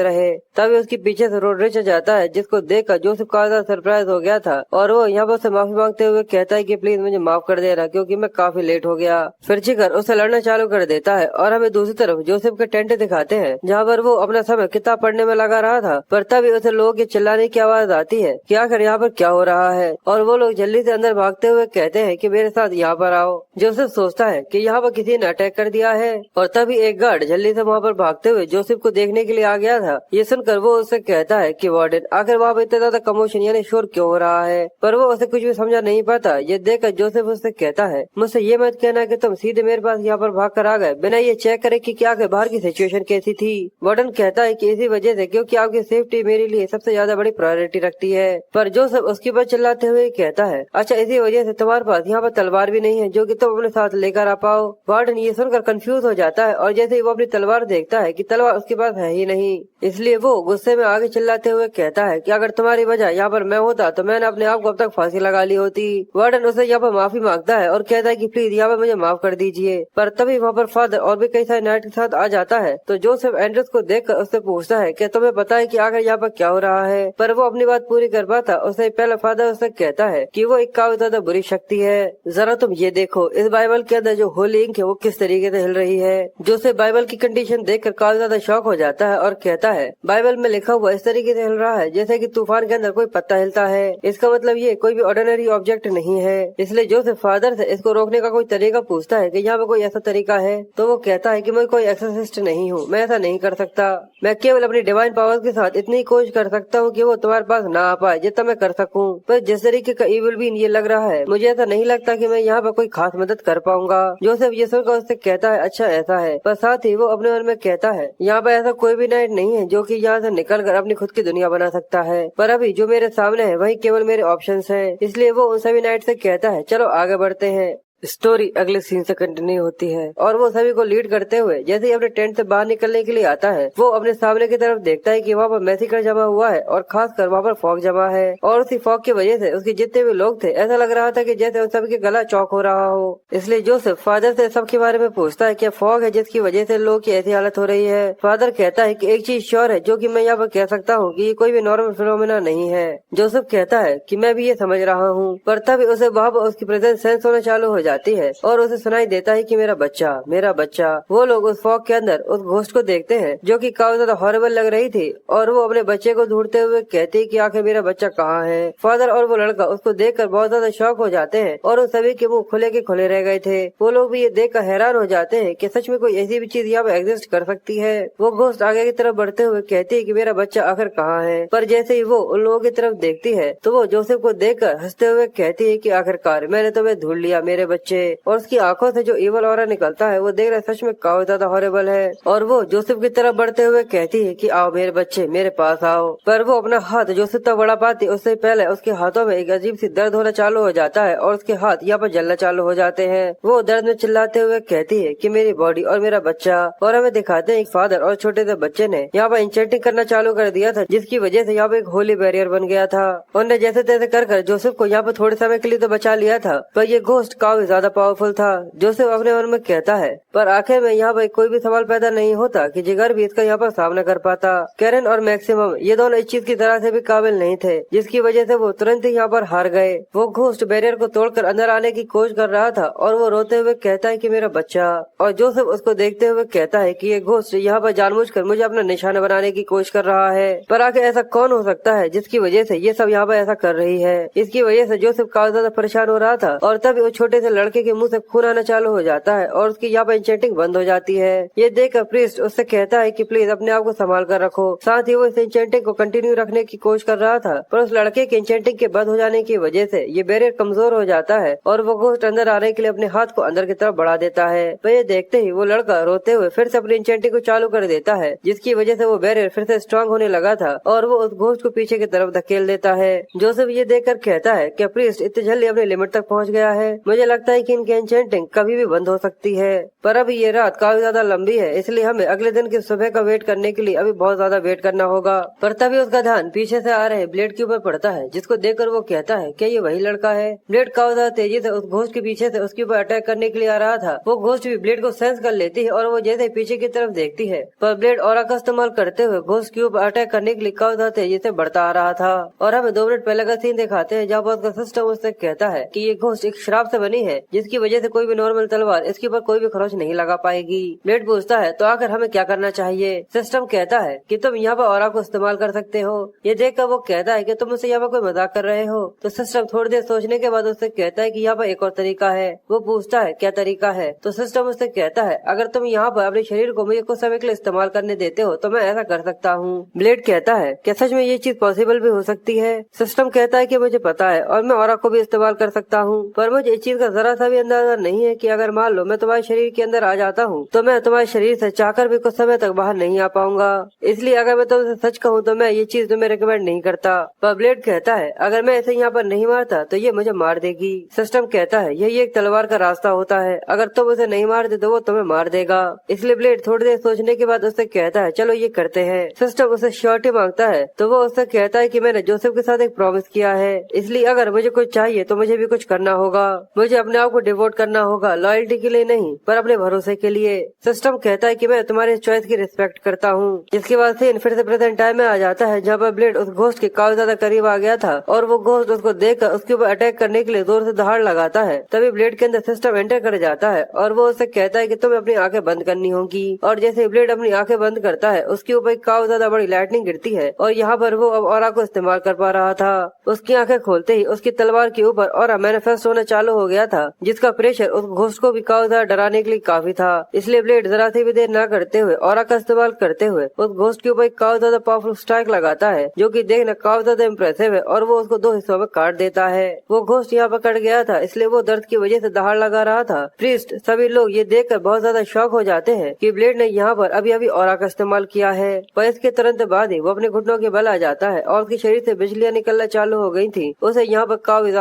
रहे। तभी उसके पीछे से रोड्रिच आ जाता है, जिसको देखकर जोसेफ काफी ज्यादा सरप्राइज हो गया था और वो यहाँ पर से माफी मांगते हुए कहता है कि प्लीज मुझे माफ कर देना, क्योंकि मैं काफी लेट हो गया। फिर जिगर उससे लड़ना चालू कर देता है और हमें दूसरी तरफ जोसेफ के टेंट दिखाते हैं, जहाँ पर वो अपना समय किताब पढ़ने में लगा रहा था। पर तभी उसे लोगों के चिल्लाने की आवाज आती है कि आखिर यहाँ पर क्या हो रहा है, और वो लोग जल्दी से अंदर भागते हुए कहते हैं कि मेरे साथ यहाँ पर आओ। जोसेफ सोचता है कि यहाँ पर किसी ने अटैक कर दिया है और तभी एक गार्ड जल्दी से वहाँ पर भागते हुए जोसेफ को देखने के लिए आ गया था। ये सुनकर वो उससे कहता है कि वार्डन आखिर वहाँ पर इतना ज्यादा कमोशन यानी शोर क्यों हो रहा है, पर वो उसे कुछ भी समझा नहीं पाता। ये देखकर जोसेफ उससे कहता है मुझसे ये मत कहना कि तुम सीधे मेरे पास यहाँ पर भाग कर आ गए बिना ये चेक करे कि क्या बाहर की सिचुएशन कैसी थी। वार्डन कहता है कि इसी वजह से, क्योंकि आपकी सेफ्टी मेरे लिए सबसे ज्यादा बड़ी प्रायोरिटी रखती है। पर जोसेफ उसके ऊपर चिल्लाते हुए कहता है अच्छा इसी वजह से तुम्हारे पास यहाँ पर तलवार भी नहीं है जो कि तुम अपने साथ लेकर आ पाओ। वार्डन ये सुनकर कंफ्यूज हो जाता है और जैसे ही वो अपनी तलवार देखता है कि तलवार उसके पास है ही नहीं, इसलिए वो गुस्से में आगे चिल्लाते हुए कहता है कि अगर तुम्हारी वजह यहाँ पर मैं होता तो मैंने अपने आप को अब तक फांसी लगा ली होती। वार्डन उसे यहाँ पर माफी मांगता है और और कहता है कि प्लीज यहाँ पर मुझे माफ कर दीजिए। पर तभी वहाँ पर फादर और भी कई सारे नाइट के साथ आ जाता है। तो जोसेफ एंड्रस को देखकर उससे पूछता है कि तुम्हें पता है कि आखिर यहाँ पर क्या हो रहा है, पर वो अपनी बात पूरी कर पाता उससे पहले फादर उससे कहता है कि वो एक काफी ज्यादा बुरी शक्ति है। जरा तुम ये देखो इस बाइबल के अंदर जो होली इंक है वो किस तरीके से हिल रही है। जोसेफ बाइबल की कंडीशन देखकर काफी ज्यादा शॉक हो जाता है और कहता है बाइबल में लिखा हुआ इस तरीके से हिल रहा है जैसे कि तूफान के अंदर कोई पत्ता हिलता है। इसका मतलब ये कोई भी ऑर्डिनरी ऑब्जेक्ट नहीं है। इसलिए जोसेफ फादर से इसको रोकने का कोई तरीका पूछता है कि यहाँ पे कोई ऐसा तरीका है। तो वो कहता है कि मैं कोई एक्सोर्सिस्ट नहीं हूँ, मैं ऐसा नहीं कर सकता। मैं केवल अपनी डिवाइन पावर्स के साथ इतनी कोशिश कर सकता हूँ कि वो तुम्हारे पास ना आ पाए जितना मैं कर सकूँ। पर जिस तरीके का इविल बीन ये लग रहा है मुझे ऐसा नहीं लगता कि मैं यहाँ पर कोई खास मदद कर पाऊंगा। जोसेफ ये सुनकर उससे कहता है अच्छा ऐसा है, पर साथ ही वो अपने मन में कहता है यहाँ पर ऐसा कोई भी नाइट नहीं है जो कि यहाँ से निकल कर अपनी खुद की दुनिया बना सकता है। पर अभी जो मेरे सामने है वही केवल मेरे ऑप्शंस है। इसलिए वो उन सभी नाइट से कहता है चलो आगे बढ़ते हैं। स्टोरी अगले सीन से कंटिन्यू होती है और वो सभी को लीड करते हुए जैसे ही अपने टेंट से बाहर निकलने के लिए आता है वो अपने सामने की तरफ देखता है कि वहाँ पर मैसेकर जमा हुआ है और खासकर वहाँ पर फॉग जमा है। और उसी फॉग की वजह से उसके जितने भी लोग थे ऐसा लग रहा था कि जैसे उन सबके गला चौक हो रहा हो। इसलिए जोसेफ फादर से सबके बारे में पूछता है क्या फॉग है जिसकी वजह से लोगों की ऐसी हालत हो रही है। फादर कहता है कि एक चीज श्योर है जो कि मैं यहाँ पर कह सकता हूँ कि ये कोई भी नॉर्मल फिनोमेना नहीं है। जोसेफ कहता है कि मैं भी ये समझ रहा हूँ, पर तभी उसे वहाँ पर उसकी प्रेजेंस सेंस होना चालू हो जाती है और उसे सुनाई देता है कि मेरा बच्चा, मेरा बच्चा। वो लोग उस फॉग के अंदर उस घोस्ट को देखते हैं जो कि काफी ज्यादा हॉरिबल लग रही थी और वो अपने बच्चे को ढूंढते हुए कहती है कि आखिर मेरा बच्चा कहाँ है। फादर और वो लड़का उसको देखकर बहुत ज्यादा शॉक हो जाते हैं और उन सभी के मुंह खुले के खुले रह गए थे। वो लोग भी ये देखकर हैरान हो जाते हैं कि सच में कोई ऐसी भी चीज यहाँ पे एग्जिस्ट कर सकती है। वो घोस्ट आगे की तरफ बढ़ते हुए कहती है कि मेरा बच्चा आखिर कहाँ है। पर जैसे ही वो उन लोगों की तरफ देखती है तो वो जोसेफ को देखकर हंसते हुए कहती है कि आखिरकार मैंने तुम्हें ढूंढ लिया मेरे बच्चे। और उसकी आंखों से जो इवल ऑरा निकलता है वो देख रहे सच में काफी ज्यादा हॉरिबल है। और वो जोसेफ की तरफ बढ़ते हुए कहती है कि आओ मेरे बच्चे मेरे पास आओ। पर वो अपना हाथ जोसेफ तक बढ़ा पाती उससे पहले उसके हाथों में एक अजीब सी दर्द होना चालू हो जाता है और उसके हाथ यहाँ पर जलना चालू हो जाते हैं। वो दर्द में चिल्लाते हुए कहती है कि मेरी बॉडी और मेरा बच्चा। और हमें दिखाते हैं एक फादर और छोटे से बच्चे ने यहाँ पर इंचेंटिंग करना चालू कर दिया था जिसकी वजह से यहाँ पे एक होली बैरियर बन गया था। उन्होंने जैसे तैसे कर जोसेफ को यहाँ पर थोड़े समय के लिए तो बचा लिया था, पर ये घोस्ट काफी ज्यादा पावरफुल था। जोसेफ अपने मन में कहता है पर आखिर में यहाँ पर कोई भी सवाल पैदा नहीं होता कि जिगर भी इसका यहाँ पर सामना कर पाता। कैरन और मैक्सिमम ये दोनों इस चीज की तरह से भी काबिल नहीं थे जिसकी वजह से वो तुरंत ही यहाँ पर हार गए। वो घोस्ट बैरियर को तोड़कर अंदर आने की कोशिश कर रहा था और वो रोते हुए कहता है कि मेरा बच्चा। और जोसेफ उसको देखते हुए कहता है कि ये घोस्ट यहाँ पर जानबूझकर मुझे अपना निशाना बनाने की कोशिश कर रहा है। पर आखिर ऐसा कौन हो सकता है जिसकी वजह से ये सब यहाँ पर ऐसा कर रही है। इसकी वजह से जोसेफ काफी ज्यादा परेशान हो रहा था और तभी उस छोटे से लड़के के मुंह से खून आना चालू हो जाता है और उसकी यहाँ पर इंचेंटिंग बंद हो जाती है। ये देखकर प्रीस्ट उससे कहता है कि प्लीज अपने आप को संभाल कर रखो। साथ ही वो इस इंचेंटिंग को कंटिन्यू रखने की कोशिश कर रहा था, पर उस लड़के के इंचेंटिंग के बंद हो जाने की वजह से ये बैरियर कमजोर हो जाता है और वो घोस्ट अंदर आने के लिए अपने हाथ को अंदर की तरफ बढ़ा देता है। तो ये देखते ही वो लड़का रोते हुए फिर से अपनी इंचेंटिंग को चालू कर देता है जिसकी वजह से वो बैरियर फिर से स्ट्रांग होने लगा था और वो उस घोस्ट को पीछे की तरफ धकेल देता है। जोसेफ ये देखकर कहता है कि प्रीस्ट इतनी जल्दी अपने लिमिट तक पहुँच गया है, मुझे लगता है कि इनकी इंचेंटिंग कभी भी बंद हो सकती है। पर अभी ये रात काफी ज्यादा लंबी है इसलिए हमें अगले दिन की सुबह का वेट करने के लिए अभी बहुत ज्यादा वेट करना होगा। पर तभी उसका ध्यान पीछे से आ रहे ब्लेड के ऊपर पड़ता है जिसको देखकर वो कहता है क्या ये वही लड़का है। ब्लेड काफी ज्यादा तेजी से उस घोस्ट के पीछे से उसके ऊपर अटैक करने के लिए आ रहा था। वो घोस्ट भी ब्लेड को सेंस कर लेती है और वो जैसे पीछे की तरफ देखती है पर ब्लेड ऑरा का इस्तेमाल करते हुए घोस्ट के ऊपर अटैक करने के लिए काफी ज्यादा तेजी से बढ़ता आ रहा था। और हमें 2 मिनट पहले का सीन दिखाते हैं जहाँ पर उसका सिस्टम उससे कहता है कि ये घोस्ट एक शराब से बनी है जिसकी वजह से कोई भी नॉर्मल तलवार इसके ऊपर कोई भी खरोच नहीं लगा पाएगी। ब्लेड पूछता है तो आखिर हमें क्या करना चाहिए। सिस्टम कहता है कि तुम यहाँ पर ऑरा को इस्तेमाल कर सकते हो। ये देखकर वो कहता है कि तुम मुझसे यहाँ पर कोई मजाक कर रहे हो। तो सिस्टम थोड़ी देर सोचने के बाद उससे कहता है कि यहाँ पर एक और तरीका है। वो पूछता है क्या तरीका है। तो सिस्टम उससे कहता है अगर तुम यहाँ पर अपने शरीर को मुझे कुछ समय के लिए इस्तेमाल करने देते हो तो मैं ऐसा कर सकता हूँ। ब्लेड कहता है क्या सच में ये चीज पॉसिबल भी हो सकती है। सिस्टम कहता है कि मुझे पता है और मैं ऑरा को भी इस्तेमाल कर सकता हूँ, पर मुझे इस चीज का जरा सा भी अंदाजा नहीं है कि अगर मान लो मैं तुम्हारे शरीर के अंदर आ जाता हूँ तो मैं तुम्हारे शरीर से चाहकर भी कुछ समय तक बाहर नहीं आ पाऊंगा। इसलिए अगर मैं तुमसे सच कहूँ तो मैं ये चीज तुम्हें रिकमेंड नहीं करता। पर ब्लेड कहता है अगर मैं इसे यहाँ पर नहीं मारता तो ये मुझे मार देगी। सिस्टम कहता है यही एक तलवार का रास्ता होता है, अगर तुम उसे नहीं मारते तो वो तुम्हें मार देगा। इसलिए ब्लेड थोड़ी देर सोचने के बाद उससे कहता है चलो ये करते हैं। सिस्टम उसे श्योरिटी मांगता है तो वो उससे कहता है कि मैंने जोसेफ के साथ एक प्रॉमिस किया है, इसलिए अगर मुझे कुछ चाहिए तो मुझे भी कुछ करना होगा। मुझे अपने अपने आप को डिवोट करना होगा, लॉयल्टी के लिए नहीं पर अपने भरोसे के लिए। सिस्टम कहता है कि मैं तुम्हारे चॉइस की रिस्पेक्ट करता हूँ। जिसके बाद सीन फिर से प्रेजेंट टाइम में आ जाता है, जहाँ पर ब्लेड उस घोस्ट के काफी ज्यादा करीब आ गया था और वो घोस्ट उसको देखकर उसके ऊपर अटैक करने के लिए जोर से दहाड़ लगाता है। तभी ब्लेड के अंदर सिस्टम एंटर कर जाता है और वो उससे कहता है कि तुम्हें अपनी आंखें बंद करनी होगी। और जैसे ब्लेड अपनी आंखें बंद करता है, उसके ऊपर काफी ज्यादा बड़ी लाइटनिंग गिरती है और यहाँ पर वो अब ऑरा को इस्तेमाल कर पा रहा था। उसकी आंखें खोलते ही उसकी तलवार के ऊपर ऑरा मैनिफेस्ट होना चालू हो गया था, जिसका प्रेशर उस घोस्ट को भी काफी ज्यादा डराने के लिए काफी था। इसलिए ब्लेड जरा सी भी देर न करते हुए ऑरा का इस्तेमाल करते हुए उस घोस्ट के ऊपर काफी ज्यादा पावरफुल स्ट्राइक लगाता है, जो कि देखना काफी ज्यादा इम्प्रेसिव है और वो उसको 2 हिस्सों में काट देता है। वो घोस्ट यहाँ पर कट गया था, इसलिए वो दर्द की वजह से दहाड़ लगा रहा था। प्रीस्ट सभी लोग ये देखकर बहुत ज्यादा शॉक हो जाते हैं कि ब्लेड ने यहाँ पर अभी अभी ऑरा का इस्तेमाल किया है। पर इसके तुरंत बाद ही वो अपने घुटनों के बल आ जाता है और उसके शरीर से बिजलियाँ निकलना चालू हो गई थी। उसे यहाँ पर काफी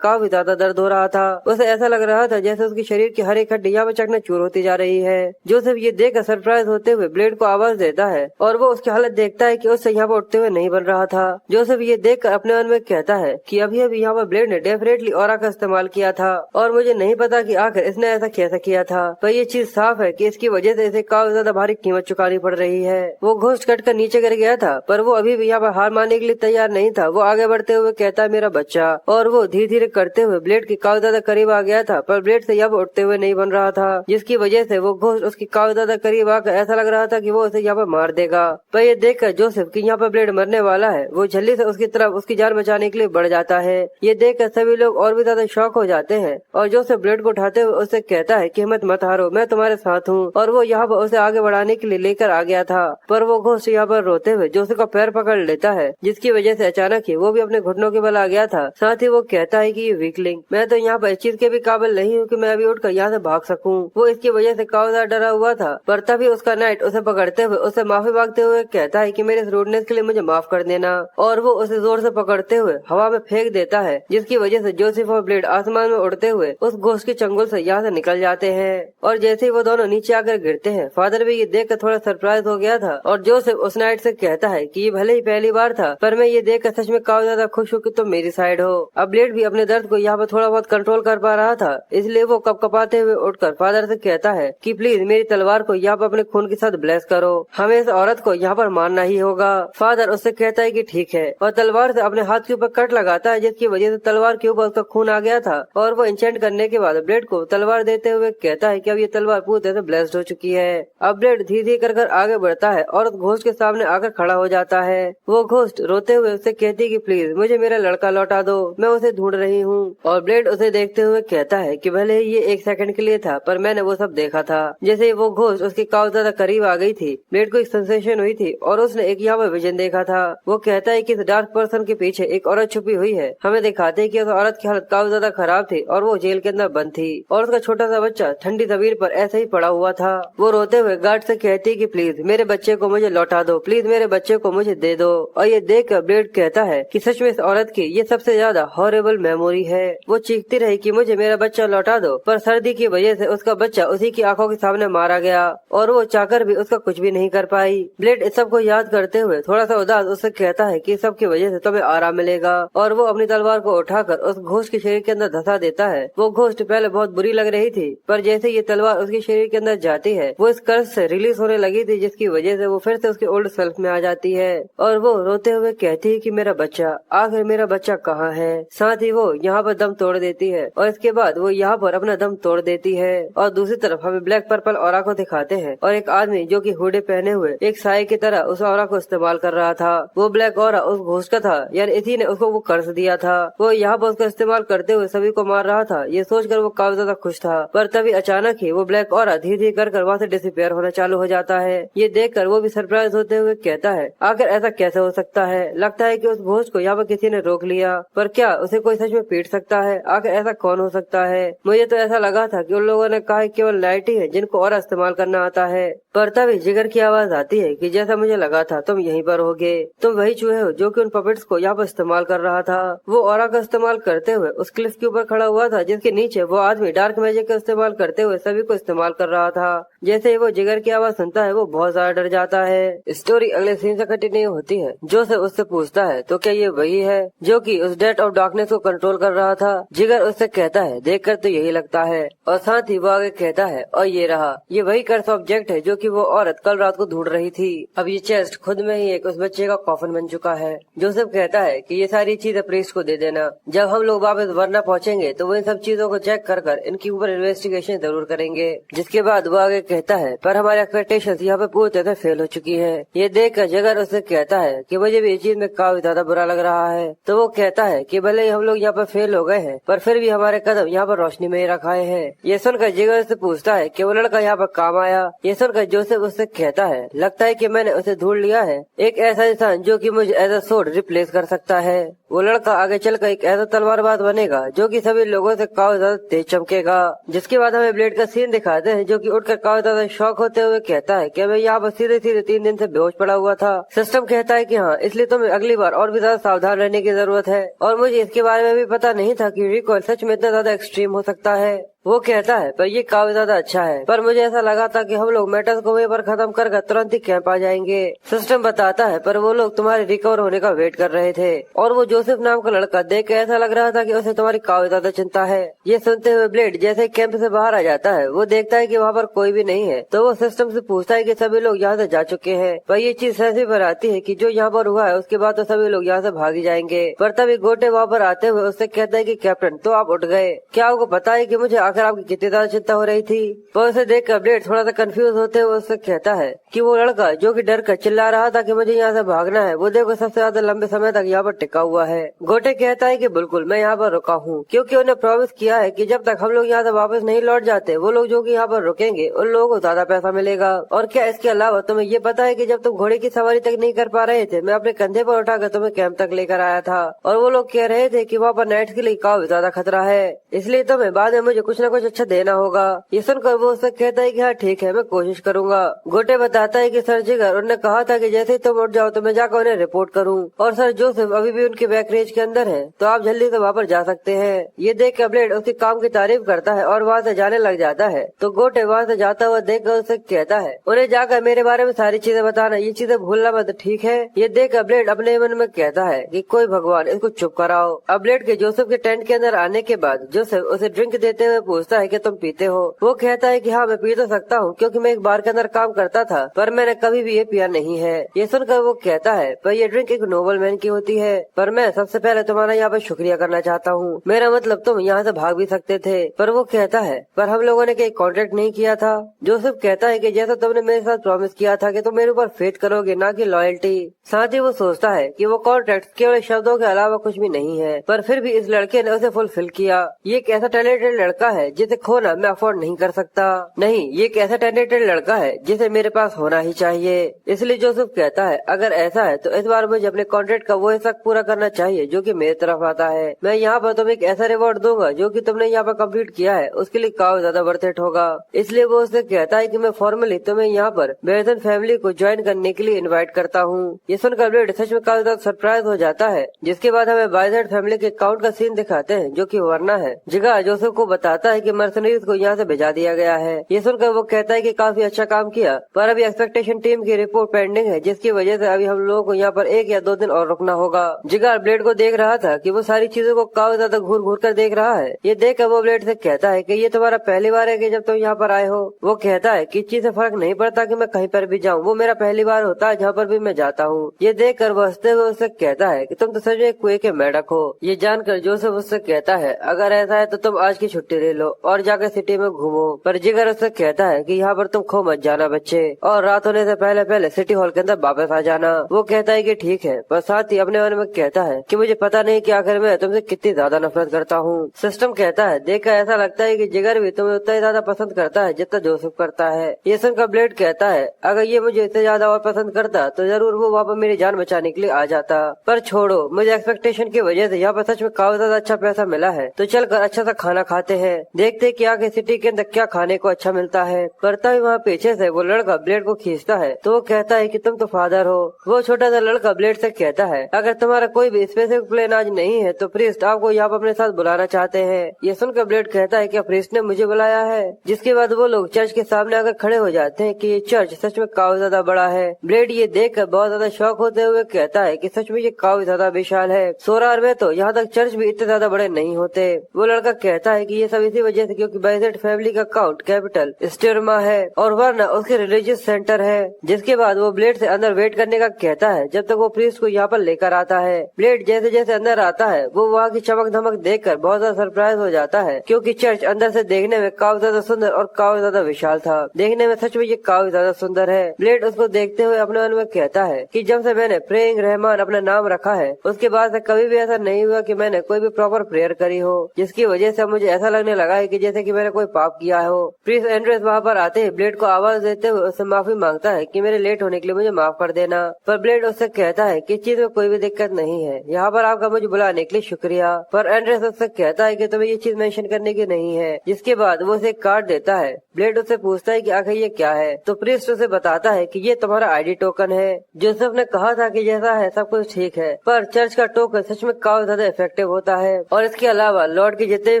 ज्यादा दर्द हो रहा था। उसे ऐसा लग रहा था जैसे उसके शरीर की हर एक हड्डी यहाँ पर चकनाचूर होती जा रही है। जोसेफ ये देखकर सरप्राइज होते हुए ब्लेड को आवाज देता है और वो उसकी हालत देखता है कि उससे यहाँ पर उठते हुए नहीं बन रहा था। जोसेफ ये देखकर अपने मन में कहता है कि अभी अभी यहाँ पर ब्लेड ने डेफिनेटली ऑरा का इस्तेमाल किया था और मुझे नहीं पता कि आखिर इसने ऐसा कैसे किया था। पर ये चीज साफ है कि इसकी वजह से इसे काफी ज्यादा भारी कीमत चुकानी पड़ रही है। वो घोस्ट कट कर नीचे गिर गया था, पर वो अभी भी यहाँ पर हार मानने के लिए तैयार नहीं था। वो आगे बढ़ते हुए कहता है मेरा बच्चा, और वो धीरे धीरे करते हुए ब्लेड के काफी ज्यादा करीब आ गया था, पर ब्लेड से यहाँ पर उठते हुए नहीं बन रहा था, जिसकी वजह से वो घोस्ट उसकी काफी ज्यादा करीब आकर ऐसा लग रहा था कि वो उसे यहाँ पर मार देगा। पर ये देखकर जोसेफ कि यहाँ पर ब्लेड मरने वाला है, वो जल्दी से उसकी तरफ उसकी जान बचाने के लिए बढ़ जाता है। ये देखकर सभी लोग और भी ज्यादा शॉक हो जाते हैं और जोसेफ ब्लेड को उठाते हुए उससे कहता है कि हिम्मत मत हारो, मैं तुम्हारे साथ हूँ। और वो यहाँ पर उसे आगे बढ़ाने के लिए लेकर आ गया था, पर वो घोस्ट यहाँ पर रोते हुए जोसेफ का पैर पकड़ लेता है, जिसकी वजह से अचानक ही वो भी अपने घुटनों के बल आ गया था। साथ ही वो कहता है कि ये वीकलिंग, मैं तो यहाँ पर इस चीज के भी काबिल नहीं हूँ कि मैं अभी उठकर यहाँ से भाग सकूँ। वो इसकी वजह से काफी ज्यादा डरा हुआ था, पर तभी उसका नाइट उसे पकड़ते हुए उसे माफी मांगते हुए कहता है कि मेरे इस रूडनेस के लिए मुझे माफ कर देना, और वो उसे जोर से पकड़ते हुए हवा में फेंक देता है, जिसकी वजह से जोसेफ और ब्लेड आसमान में उड़ते हुए उस घोस्ट के चंगुल से यहाँ से निकल जाते हैं। और जैसे ही वो दोनों नीचे आकर गिरते हैं, फादर भी ये देखकर थोड़ा सरप्राइज हो गया था और जोसेफ उस नाइट से कहता है कि ये भले ही पहली बार था, पर मैं ये देखकर सच में काफी ज्यादा खुश हूँ कि तुम मेरी साइड हो। अब ब्लेड भी अपने दर्द को यहाँ पर थोड़ा बहुत कंट्रोल कर पा रहा था, इसलिए वो कपकपाते हुए उठकर फादर से कहता है कि प्लीज मेरी तलवार को यहाँ पर अपने खून के साथ ब्लेस करो, हमें इस औरत को यहाँ पर मारना ही होगा। फादर उससे कहता है कि ठीक है, और तलवार से अपने हाथ के ऊपर कट लगाता है, जिसकी वजह से तलवार के ऊपर उसका खून आ गया था। और वो इंचेंट करने के बाद ब्लेड को तलवार देते हुए कहता है कि अब ये तलवार पूरी तरह से ब्लेस्ड हो चुकी है। अब ब्लेड धीरे धीरे कर आगे बढ़ता है और उस घोस्ट के सामने आकर खड़ा हो जाता है। वो घोस्ट रोते हुए उससे कहती है कि प्लीज मुझे मेरा लड़का लौटा दो, मैं उसे ढूंढ रही हूँ। और ब्लेड उसे देखते हुए कहता है कि भले ही ये 1 सेकंड के लिए था, पर मैंने वो सब देखा था। जैसे वो घोस्ट उसके काफी ज्यादा करीब आ गई थी, ब्लेड को एक सेंसेशन हुई थी और उसने एक यहाँ पर विजन देखा था। वो कहता है कि इस डार्क पर्सन के पीछे एक औरत छुपी हुई है। हमें दिखाते हैं कि उस औरत की हालत काफी ज्यादा खराब थी और वो जेल के अंदर बंद थी, और उसका छोटा सा बच्चा ठंडी जमीन पर ऐसे ही पड़ा हुआ था। वो रोते हुए गार्ड से कहती है कि प्लीज मेरे बच्चे को मुझे लौटा दो, प्लीज मेरे बच्चे को मुझे दे दो। और ये देख कर ब्लेड कहता है कि सच में इस औरत की ये सबसे ज्यादा हॉरेबल मेमोरी है। वो चीखती रही कि मुझे मेरा बच्चा लौटा दो, पर सर्दी की वजह से उसका बच्चा उसी की आंखों के सामने मारा गया और वो चाहकर भी उसका कुछ भी नहीं कर पाई। ब्लेड इस सब को याद करते हुए थोड़ा सा उदास उससे कहता है कि इस सब की वजह से तुम्हें आराम मिलेगा, और वो अपनी तलवार को उठाकर उस घोस्ट के शरीर के अंदर धंसा देता है। वो घोस्ट पहले बहुत बुरी लग रही थी, पर जैसे ये तलवार उसके शरीर के अंदर जाती है, वो इस कर्ज से रिलीज होने लगी थी, जिसकी वजह से वो फिर से उसके ओल्ड सेल्फ में आ जाती है। और वो रोते हुए कहती है कि मेरा बच्चा, आखिर मेरा बच्चा कहाँ है। साथ ही वो यहाँ पर दम तोड़ देती है और इसके बाद वो यहाँ पर अपना दम तोड़ देती है। और दूसरी तरफ हमें ब्लैक पर्पल ऑरा को दिखाते हैं और एक आदमी जो कि हुडी पहने हुए एक साए की तरह उस ऑरा को इस्तेमाल कर रहा था। वो ब्लैक ऑरा उस घोस्ट का था, यानी इसी ने उसको वो कर्ज दिया था। वो यहाँ पर उसका इस्तेमाल करते हुए सभी को मार रहा था। ये सोचकर वो काफी ज्यादा खुश था, पर तभी अचानक ही वो ब्लैक ऑरा धीरे धीरे कर वहाँ से डिसअपियर होना चालू हो जाता है। ये देखकर वो भी सरप्राइज होते हुए कहता है आखिर ऐसा कैसे हो सकता है। लगता है कि उस घोस्ट को यहाँ पर किसी ने रोक लिया, पर क्या उसे कोई सच में पीट सकता है। आखिर ऐसा कौन हो सकता है। मुझे तो ऐसा लगा था कि उन लोगों ने कहा केवल नाइट ही है जिनको और इस्तेमाल करना आता है, पर तभी जिगर की आवाज आती है कि जैसा मुझे लगा था तुम यहीं पर होगे, तुम वही चूहे हो जो कि उन पपेट्स को यहाँ पर इस्तेमाल कर रहा था। वो ऑरा का इस्तेमाल करते हुए उस क्लिफ के ऊपर खड़ा हुआ था, जिसके नीचे वो आदमी डार्क मैजिक का इस्तेमाल करते हुए सभी को इस्तेमाल कर रहा था। जैसे ही वो जिगर की आवाज सुनता है, वो बहुत ज्यादा डर जाता है। स्टोरी अगले सीन से कंटिन्यू होती है। जोसेफ उससे पूछता है तो क्या ये वही है जो कि उस डेथ ऑफ डार्कनेस को कंट्रोल कर रहा था। जिगर उससे कहता है है, देखकर तो यही लगता है। और साथ ही वो आगे कहता है, और ये रहा, ये वही कर्स ऑब्जेक्ट है जो कि वो औरत कल रात को ढूंढ रही थी। अब ये चेस्ट खुद में ही एक उस बच्चे का कॉफन बन चुका है। जोसेफ कहता है कि ये सारी चीजें प्रीस्ट को दे देना। जब हम लोग वापस वरना पहुंचेंगे तो वो इन सब चीजों को चेक कर कर इनके ऊपर इन्वेस्टिगेशन जरूर करेंगे। जिसके बाद वो आगे कहता है, पर हमारी एक्सपेक्टेशंस यहाँ पे पूरी तरह फेल हो चुकी है। ये देखकर जिगर उससे कहता है कि मुझे भी इस चीज में काफी ज्यादा बुरा लग रहा है। तो वो कहता है कि भले ही हम लोग यहाँ पर फेल हो गए हैं, पर फिर भी हमारे कदम यहाँ पर रोशनी में ही रखाए हैं। ये सुनकर जिगर उससे पूछता है कि वो लड़का यहाँ पर काम आया। ये सुनकर जोसेफ उससे कहता है, लगता है कि मैंने उसे ढूंढ लिया है, एक ऐसा इंसान जो कि मुझे एज अ सोर्ड रिप्लेस कर सकता है। वो लड़का आगे चलकर एक ऐसा तलवारबाज बनेगा जो कि सभी लोगों से काफी ज्यादा तेज चमकेगा। जिसके बाद हमें ब्लेड का सीन दिखाते हैं जो कि उठकर काफी ज्यादा शॉक होते हुए कहता है कि मैं यहाँ पर सीधे सीधे 3 दिन से बेहोश पड़ा हुआ था। सिस्टम कहता है कि हाँ, इसलिए तुम्हें अगली बार और भी ज्यादा सावधान रहने की जरूरत है। और मुझे इसके बारे में भी पता नहीं था कि रिकॉल सच में इतना ज्यादा एक्सट्रीम हो सकता है। वो कहता है, पर ये काफी ज्यादा अच्छा है, पर मुझे ऐसा लगा था कि हम लोग मेटल्स को वहीं पर खत्म कर तुरंत ही कैंप आ जाएंगे। सिस्टम बताता है, पर वो लोग तुम्हारे रिकवर होने का वेट कर रहे थे। और वो जोसेफ नाम का लड़का देख के ऐसा लग रहा था कि उसे तुम्हारी काफी ज्यादा चिंता है। ये सुनते हुए ब्लेड जैसे कैंप से बाहर आ जाता है, वो देखता है कि वहाँ पर कोई भी नहीं है। तो वो सिस्टम से पूछता है कि सभी लोग यहाँ से जा चुके हैं। पर ये चीज सहसी पर आती है कि जो यहाँ पर हुआ है उसके बाद तो सभी लोग यहाँ से भाग ही जाएंगे। पर तभी गोटे वहाँ पर आते हुए उससे कहता है कि कैप्टन, तो आप उठ गए, क्या आपको पता है कि मुझे आखिर आपकी कितनी ज्यादा चिंता हो रही थी। पर उसे देखकर ब्लेड थोड़ा सा कंफ्यूज होते हुए उससे कहता है कि वो लड़का जो कि डर कर चिल्ला रहा था कि मुझे यहाँ से भागना है, वो देखो सबसे ज्यादा लंबे समय तक यहाँ पर टिका हुआ है। गोटे कहता है कि बिल्कुल, मैं यहाँ पर रुका हूँ क्योंकि उन्हें प्रॉमिस किया है कि जब तक हम लोग यहाँ से वापस नहीं लौट जाते, वो लोग जो कि यहाँ पर रुकेंगे उन लोगों को ज्यादा पैसा मिलेगा। और क्या इसके अलावा तुम्हें ये पता है कि जब तुम घोड़े की सवारी तक नहीं कर पा रहे थे, मैं अपने कंधे पर उठाकर तुम्हें कैंप तक लेकर आया था। और वो लोग कह रहे थे कि वहाँ पर नाइट्स के लिए काफी ज्यादा खतरा है, इसलिए तुम्हें बाद में मुझे कुछ न कुछ अच्छा देना होगा। ये सुनकर वो उससे कहता है कि हाँ ठीक है, मैं कोशिश करूंगा। गोटे बताता है कि सर जिगर, उन्होंने कहा था कि जैसे ही तुम उठ जाओ तो मैं जाकर उन्हें रिपोर्ट करूं। और सर जोसेफ अभी भी उनके बैकरेज के अंदर है, तो आप जल्दी से वहाँ पर जा सकते हैं। ये देख कर ब्लेड उसके काम की तारीफ करता है और वहाँ से जाने लग जाता है। तो गोटे वहाँ से जाता हुआ देख कर उससे कहता है, उन्हें जाकर मेरे बारे में सारी चीजें बताना, ये चीजें भूलना मत, ठीक है। ये देख कर ब्लेड अपने मन में कहता है कि कोई भगवान, इसको चुप कराओ। अब ब्लेड के जोसेफ के टेंट के अंदर आने के बाद जोसेफ उसे ड्रिंक देते हुए पूछता है कि तुम पीते हो। वो कहता है कि हाँ, मैं पी तो सकता हूँ क्योंकि मैं एक बार के अंदर काम करता था, पर मैंने कभी भी ये पिया नहीं है। ये सुनकर वो कहता है, पर ये ड्रिंक एक नोबल मैन की होती है, पर मैं सबसे पहले तुम्हारा यहाँ पर शुक्रिया करना चाहता हूँ। मेरा मतलब तुम यहाँ से भाग भी सकते थे। पर वो कहता है, पर हम लोगों ने कोई कॉन्ट्रैक्ट नहीं किया था। जोसेफ कहता है कि जैसा तुमने मेरे साथ प्रॉमिस किया था कि तुम मेरे ऊपर फेथ करोगे, ना कि लॉयल्टी। साथ ही वो सोचता है कि वो कॉन्ट्रैक्ट केवल शब्दों के अलावा कुछ भी नहीं है, पर फिर भी इस लड़के ने उसे फुलफिल किया। ये एक ऐसा टैलेंटेड लड़का है जिसे खोना मैं अफोर्ड नहीं कर सकता। नहीं, ये एक ऐसा टैलेंटेड लड़का है जिसे मेरे पास होना ही चाहिए। इसलिए जोसेफ कहता है, अगर ऐसा है तो इस बार मुझे अपने कॉन्ट्रैक्ट का वो हिस्सा पूरा करना चाहिए जो कि मेरी तरफ आता है। मैं यहाँ पर तुम्हें एक ऐसा रिवॉर्ड दूंगा जो कि तुमने यहाँ पर कंप्लीट किया है, उसके लिए काफी ज्यादा वर्थ इट होगा। इसलिए वो उससे कहता है कि मैं फॉर्मली तुम्हें यहाँ पर बेरसन फैमिली को ज्वाइन करने के लिए इन्वाइट करता हूँ। ये सुनकर ब्लेड सच में काफी ज्यादा सरप्राइज हो जाता है। जिसके बाद हमें बाइजेड फैमिली के अकाउंट का सीन दिखाते हैं जो कि वरना है। जिगर जोसेफ को बताता है कि मर्सनरीज को यहाँ से भेजा दिया गया है। ये सुनकर वो कहता है कि काफी अच्छा काम किया, पर अभी एक्सपेक्टेशन टीम की रिपोर्ट पेंडिंग है, जिसकी वजह से अभी हम लोगों को यहाँ पर 1 या 2 दिन और रुकना होगा। जिगर ब्लेड को देख रहा था कि वो सारी चीजों को काफी ज्यादा घूर घूर कर देख रहा है। ये देख कर वो ब्लेड से कहता है कि ये तुम्हारा पहली बार है कि जब तुम यहाँ पर आए हो। वो कहता है कि इस चीज से फर्क नहीं पड़ता कि मैं कहीं पर भी जाऊँ, वो मेरा पहली बार होता है जहाँ पर भी मैं जाता हूँ। ये देख कर वो हंसते हुए उससे कहता है कि तुम तो सच में एक कुएं के मेढक हो। ये जानकर जोसेफ उससे कहता है, अगर ऐसा है तो तुम आज की छुट्टी ले लो और जाकर सिटी में घूमो। पर जिगर उससे कहता है कि यहाँ पर तुम खो मत जाना बच्चे, और रात होने से पहले पहले सिटी हॉल के अंदर वापस आ जाना। वो कहता है कि ठीक है, पर साथ ही अपने मन में कहता है कि मुझे पता नहीं कि आखिर मैं तुमसे कितनी ज्यादा नफरत करता हूँ। सिस्टम कहता है, देखकर ऐसा लगता है कि जिगर भी तुम्हें उतना ही ज्यादा पसंद करता है जितना जोसेफ करता है। ये सुनकर ब्लेड कहता है, अगर ये मुझे इससे ज्यादा और पसंद करता तो जरूर वो वहाँ पर मेरी जान बचाने के लिए आ जाता। पर छोड़ो, मुझे एक्सपेक्टेशन की वजह से यहाँ पर सच में काफी ज्यादा अच्छा पैसा मिला है, तो चलकर अच्छा सा खाना खाते हैं। देखते कि आगे सिटी के अंदर क्या खाने को अच्छा मिलता है। पर तभी वहाँ पीछे से वो लड़का ब्लेड को खींचता है तो वो कहता है कि तुम तो फादर हो। वो छोटा सा लड़का ब्लेड से कहता है अगर तुम्हारा कोई भी स्पेसिफिक प्लान आज नहीं है तो प्रीस्ट आपको यहाँ पर अपने साथ बुलाना चाहते हैं। ये सुनकर ब्लेड कहता है क्या प्रीस्ट ने मुझे बुलाया है। जिसके बाद वो लोग चर्च के सामने आकर खड़े हो जाते हैं कि ये चर्च सच में काफी ज्यादा बड़ा है। ब्लेड ये देखकर बहुत ज्यादा शौक होते हुए कहता है कि सच में ये काफी ज्यादा विशाल है। सोरार में तो यहाँ तक चर्च भी इतने ज्यादा बड़े नहीं होते। वो लड़का कहता है कि ये सब इसी वजह से क्योंकि बाइजेट फैमिली का काउंट कैपिटल स्टेरमा है और वरना उसके रिलीजियस सेंटर है। जिसके बाद वो ब्लेड से अंदर वेट करने का कहता है जब तक वो प्रीस्ट को यहाँ पर लेकर आता है। ब्लेड जैसे जैसे अंदर आता है वो वहाँ की चमक धमक देखकर बहुत ज्यादा सरप्राइज हो जाता है क्योंकि चर्च अंदर से देखने में काफी ज्यादा सुंदर और काफी ज्यादा विशाल था। देखने में सच में ये काफी ज्यादा सुंदर है। ब्लेड उसको देखते हुए अपने मन में कहता है कि जब से मैंने प्रेइंग रहमान अपना नाम रखा है उसके बाद से कभी भी ऐसा नहीं हुआ कि मैंने कोई भी प्रॉपर प्रेयर करी हो, जिसकी वजह से मुझे ऐसा लगने लगा है कि जैसे कि मैंने कोई पाप किया हो। प्रिंस एंड्रेस वहाँ पर आते ही ब्लेड को आवाज देते हुए उससे माफी मांगता है कि मेरे लेट होने के लिए मुझे माफ कर देना। पर ब्लेड उससे कहता है कि इस चीज में कोई भी दिक्कत नहीं है, यहाँ पर आपका मुझे बुलाने के लिए शुक्रिया। पर एंड्रेस उससे कहता है कि तुम्हें ये चीज मेंशन करने की नहीं है। जिसके बाद वो उसे कार्ड देता है। ब्लेड उससे पूछता है कि आखिर ये क्या है तो प्रिस्ट उसे बताता है कि ये तुम्हारा आईडी टोकन है। जोसेफ ने कहा था कि जैसा है सब कुछ ठीक है पर चर्च का टोकन सच में काफी ज्यादा इफेक्टिव होता है और इसके अलावा लॉर्ड के जितने भी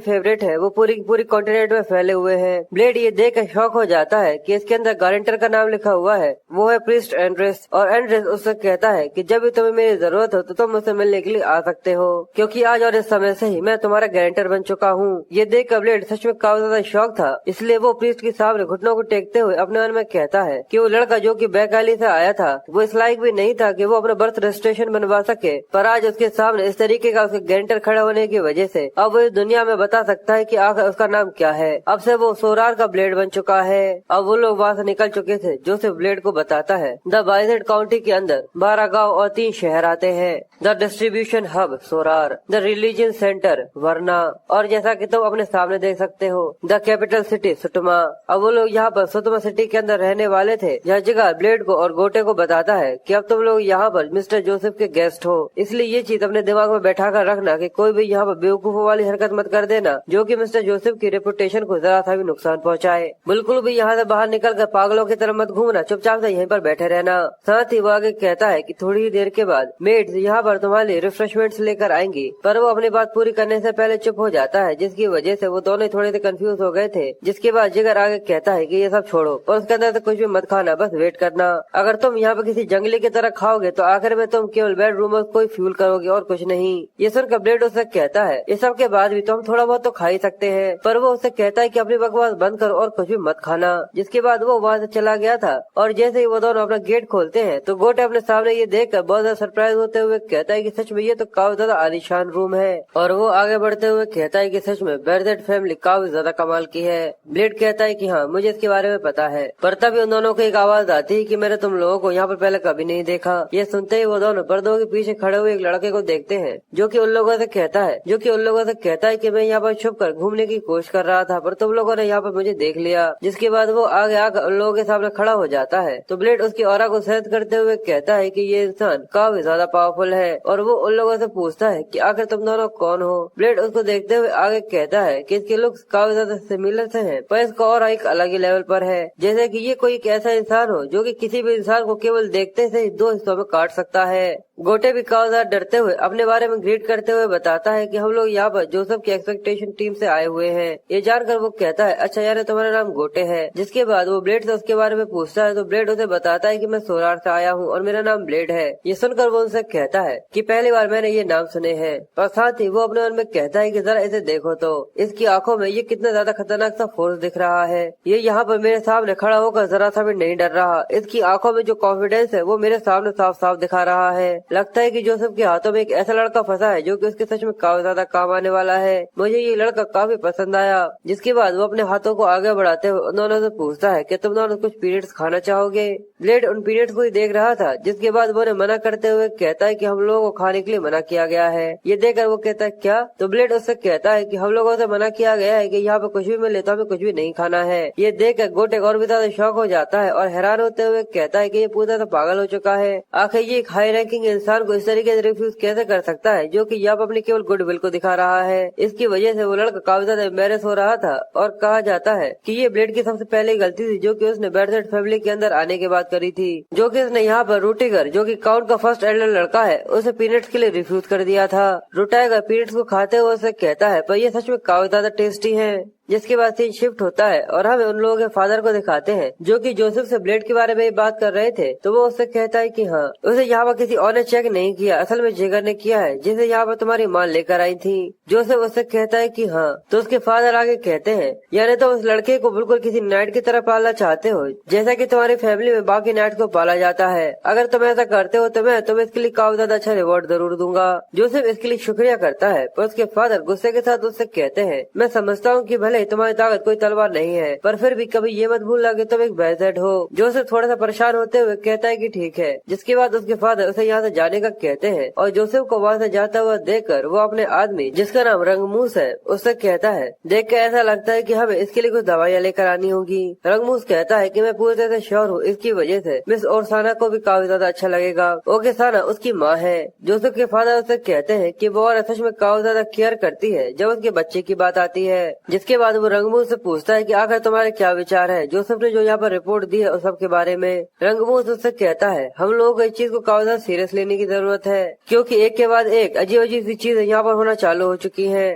फेवरेट है वो पूरी कॉन्टिनेंट में फैले हुए हैं। ब्लेड ये देख कर शॉक हो जाता है कि इसके अंदर गारंटर का नाम लिखा हुआ है, वो है प्रिस्ट एंड्रेस। और एंड्रेस उससे कहता है कि जब भी तुम्हें मेरी जरूरत हो तो तुम मुझसे मिलने के लिए आ सकते हो क्योंकि आज और इस समय से ही मैं तुम्हारा गारंटर बन चुका हूँ। ये देख कर ब्लेड सच में काफी ज्यादा शौक था, इसलिए वो प्रीस्ट के सामने घुटनों को टेकते हुए अपने मन में कहता है कि वो लड़का जो कि बैकाली से आया था वो इस लायक भी नहीं था कि वो अपना बर्थ रजिस्ट्रेशन बनवा सके, पर आज उसके सामने इस तरीके का उसके गारंटर खड़ा होने की वजह से अब वो इस दुनिया में बता सकता है कि आखिर उसका नाम क्या है। अब से वो सोरार का ब्लेड बन चुका है। अब वो लोग वहाँ से निकल चुके थे। जोसेफ ब्लेड को बताता है द बाइजेट काउंटी के अंदर 12 गाँव और 3 शहर आते हैं। द डिस्ट्रीब्यूशन हब सोरार, द रिलीजन सेंटर वरना और जैसा कि तुम अपने सामने देख सकते हो द कैपिटल सिटी सुटमा। अब वो लोग यहाँ पर सुटमा सिटी के अंदर रहने वाले थे। यह जगह ब्लेड को और गोटे को बताता है कि अब तुम लोग यहाँ पर मिस्टर जोसेफ के गेस्ट हो, इसलिए ये चीज अपने दिमाग में बैठा कर रखना कि कोई भी यहाँ पर बेवकूफों वाली हरकत मत कर देना जो कि मिस्टर जोसेफ की रेपुटेशन को जरा सा भी नुकसान पहुँचाए। बिल्कुल भी यहाँ से बाहर निकल कर पागलों की तरह मत घूमना, चुपचाप से यहीं पर बैठे रहना। साथ ही वो आगे कहता है कि थोड़ी ही देर के बाद मेड्स यहाँ पर तुम्हारे लिए रिफ्रेशमेंट्स लेकर आएंगी, पर वो अपनी बात पूरी करने से पहले चुप हो जाता है जिसकी वजह से वो दोनों थोड़े से कंफ्यूज हो गए थे। जिसके बाद जिगर आगे कहता है कि ये सब छोड़ो और उसके अंदर से कुछ भी मत खाना, बस वेट करना। अगर तुम यहाँ पे किसी जंगली की तरह खाओगे तो आखिर में तुम केवल बेडरूम को ही फ्यूल करोगे और कुछ नहीं। ये सुनकर ब्लेड उससे कहता है इस सब के बाद भी तुम थोड़ा बहुत तो खा ही सकते हैं, पर वो उससे कहता है कि अपनी बकवास बंद करो और कुछ भी मत खाना। जिसके बाद वो वहाँ से चला गया था और जैसे ही वो दोनों अपना गेट खोलते हैं तो गोटे अपने सामने ये देखकर बहुत ज्यादा सरप्राइज होते हुए कहता है कि सच में ये तो काफी ज्यादा आलीशान रूम है। और वो आगे बढ़ते हुए कहता है कि सच में बाइजेट फैमिली काफी ज्यादा कमाल की है। ब्लेड कहता है कि हाँ मुझे इसके बारे में पता है, पर तभी उन दोनों को एक आवाज आती है कि मैंने तुम लोगों को यहाँ पर पहले कभी नहीं देखा। ये सुनते ही वो दोनों पर्दों के पीछे खड़े हुए एक लड़के को देखते हैं जो कि उन लोगों से कहता है कि मैं यहाँ पर छुप कर घूमने की कोशिश कर रहा था पर तुम लोगों ने यहाँ पर मुझे देख लिया। जिसके बाद वो आगे आकर उन लोगों के सामने खड़ा हो जाता है तो ब्लेड उसकी ऑरा को सहन करते हुए कहता है कि ये इंसान काफी ज्यादा पावरफुल है और वो उन लोगों से पूछता है कि आखिर तुम दोनों कौन हो। ब्लेड उसको देखते हुए आगे कहता है कि इसके लुक्स काफी ज्यादा सिमिलर से हैं, पर इसका और एक अलग ही लेवल पर है, जैसे कि ये कोई एक ऐसा इंसान हो जो कि किसी भी इंसान को केवल देखते से ही 2 हिस्सों में काट सकता है। गोटे भी काफी ज्यादा डरते हुए अपने बारे में ग्रीट करते हुए बताता है कि हम लोग यहाँ पर जोसेफ की एक्सपेक्टेशन टीम से आए हुए हैं। ये जानकर वो कहता है अच्छा यार तुम्हारा नाम गोटे है। जिसके बाद वो ब्लेड से उसके बारे में पूछता है तो ब्लेड उसे बताता है कि मैं सोरार से आया हूँ और मेरा नाम ब्लेड है। ये सुनकर वो उनसे कहता है कि पहली बार मैंने ये नाम सुने हैं, पर साथ ही वो अपने मन में कहता है कि जरा इसे देखो तो इसकी आंखों में ये कितना ज्यादा खतरनाक सा फोर्स दिख रहा है। ये यहाँ पर मेरे सामने खड़ा होकर जरा सा भी नहीं डर रहा। इसकी आंखों में जो कॉन्फिडेंस है वो मेरे सामने साफ साफ दिखा रहा है। लगता है कि जोसेफ के हाथों में एक ऐसा लड़का फंसा है जो कि उसके सच में काफी ज्यादा काम आने वाला है। मुझे ये लड़का काफी पसंद आया। जिसके बाद वो अपने हाथों को आगे बढ़ाते हुए उन दोनों से पूछता है कि तुम दोनों कुछ पीरियड्स खाना चाहोगे। ब्लेड उन पीरियड्स को ही देख रहा था। जिसके बाद वो उन्हें मना करते हुए कहता है कि हम लोगों को खाने के लिए मना किया गया है। ये देखकर वो कहता है क्या, तो ब्लेड उससे कहता है कि हम लोगों से मना किया गया है कि यहाँ पे कुछ भी मिले तो हमें कुछ भी नहीं खाना है। ये देखकर गोटे और भी ज्यादा शौक हो जाता है और हैरान होते हुए कहता है कि ये पूरा तो पागल हो चुका है। आखिर ये एक हाई रैंकिंग इंसान को इस तरीके से रिफ्यूज कैसे कर सकता है जो कि यहाँ पर अपनी केवल गुडविल को दिखा रहा है। इसकी वजह से वो लड़का काफी ज्यादा एम्बेरस हो रहा था और कहा जाता है कि ये ब्लेड की सबसे पहली गलती थी जो कि उसने बेडसेट फैमिली के अंदर आने के बाद करी थी, जो कि उसने यहाँ पर रूटिगर जो कि काउंट का फर्स्ट एल्डर लड़का है उसे पीनट्स के लिए रिफ्यूज कर दिया था। रूटाइगर पीनट्स को खाते हुए उसे कहता है पर ये सच में काफी ज्यादा टेस्टी है। जिसके बाद सीन शिफ्ट होता है और हमें उन लोगों के फादर को दिखाते हैं जो कि जोसेफ से ब्लेड के बारे में बात कर रहे थे। तो वो उससे कहता है कि हाँ, उसे यहाँ पर किसी और ने चेक नहीं किया, असल में जिगर ने किया है जिसे यहाँ पर तुम्हारी मां लेकर आई थी। जोसेफ उससे कहता है कि हाँ। तो उसके फादर आगे कहते हैं यानी तो उस लड़के को बिल्कुल किसी नाइट की तरह पालना चाहते हो जैसा कि तुम्हारी फैमिली में बाकी नाइट को पाला जाता है। अगर तुम ऐसा करते हो तो मैं तुम्हें इसके लिए काफी ज्यादा अच्छा रिवॉर्ड जरूर दूंगा। जोसेफ इसके लिए शुक्रिया करता है पर उसके फादर गुस्से के साथ उससे कहते हैं मैं समझता हूँ कि भले तुम्हारी ताकत कोई तलवार नहीं है पर फिर भी कभी ये मत भूलना कि तुम एक बैजेट हो। जोसेफ थोड़ा सा परेशान होते हुए कहता है कि ठीक है। जिसके बाद उसके फादर उसे यहाँ से जाने का कहते हैं और जोसेफ को वहाँ से जाता हुआ देखकर वो अपने आदमी जिसका नाम रंगमूस है उससे कहता है देख कर ऐसा लगता है कि हमें इसके लिए कुछ दवाइयाँ लेकर आनी होगी। रंगमूस कहता है कि मैं पूरी तरह से श्योर हूँ इसकी वजह से मिस ओरसाना को भी काफी ज्यादा अच्छा लगेगा। ओके साना उसकी माँ है। जोसेफ के फादर उससे कहते हैं कि वो और सच में काफी ज्यादा केयर करती है जब उसके बच्चे की बात आती है। जिसके बाद वो रंगमूस से पूछता है कि आखिर तुम्हारे क्या विचार है जोसेफ ने जो यहाँ पर रिपोर्ट दी है उस सब के बारे में। रंगमूस उससे कहता है हम लोगों को इस चीज को काफी ज्यादा सीरियस लेने की जरूरत है क्योंकि एक के बाद एक अजीब अजीब सी चीजें यहाँ पर होना चालू हो चुकी है।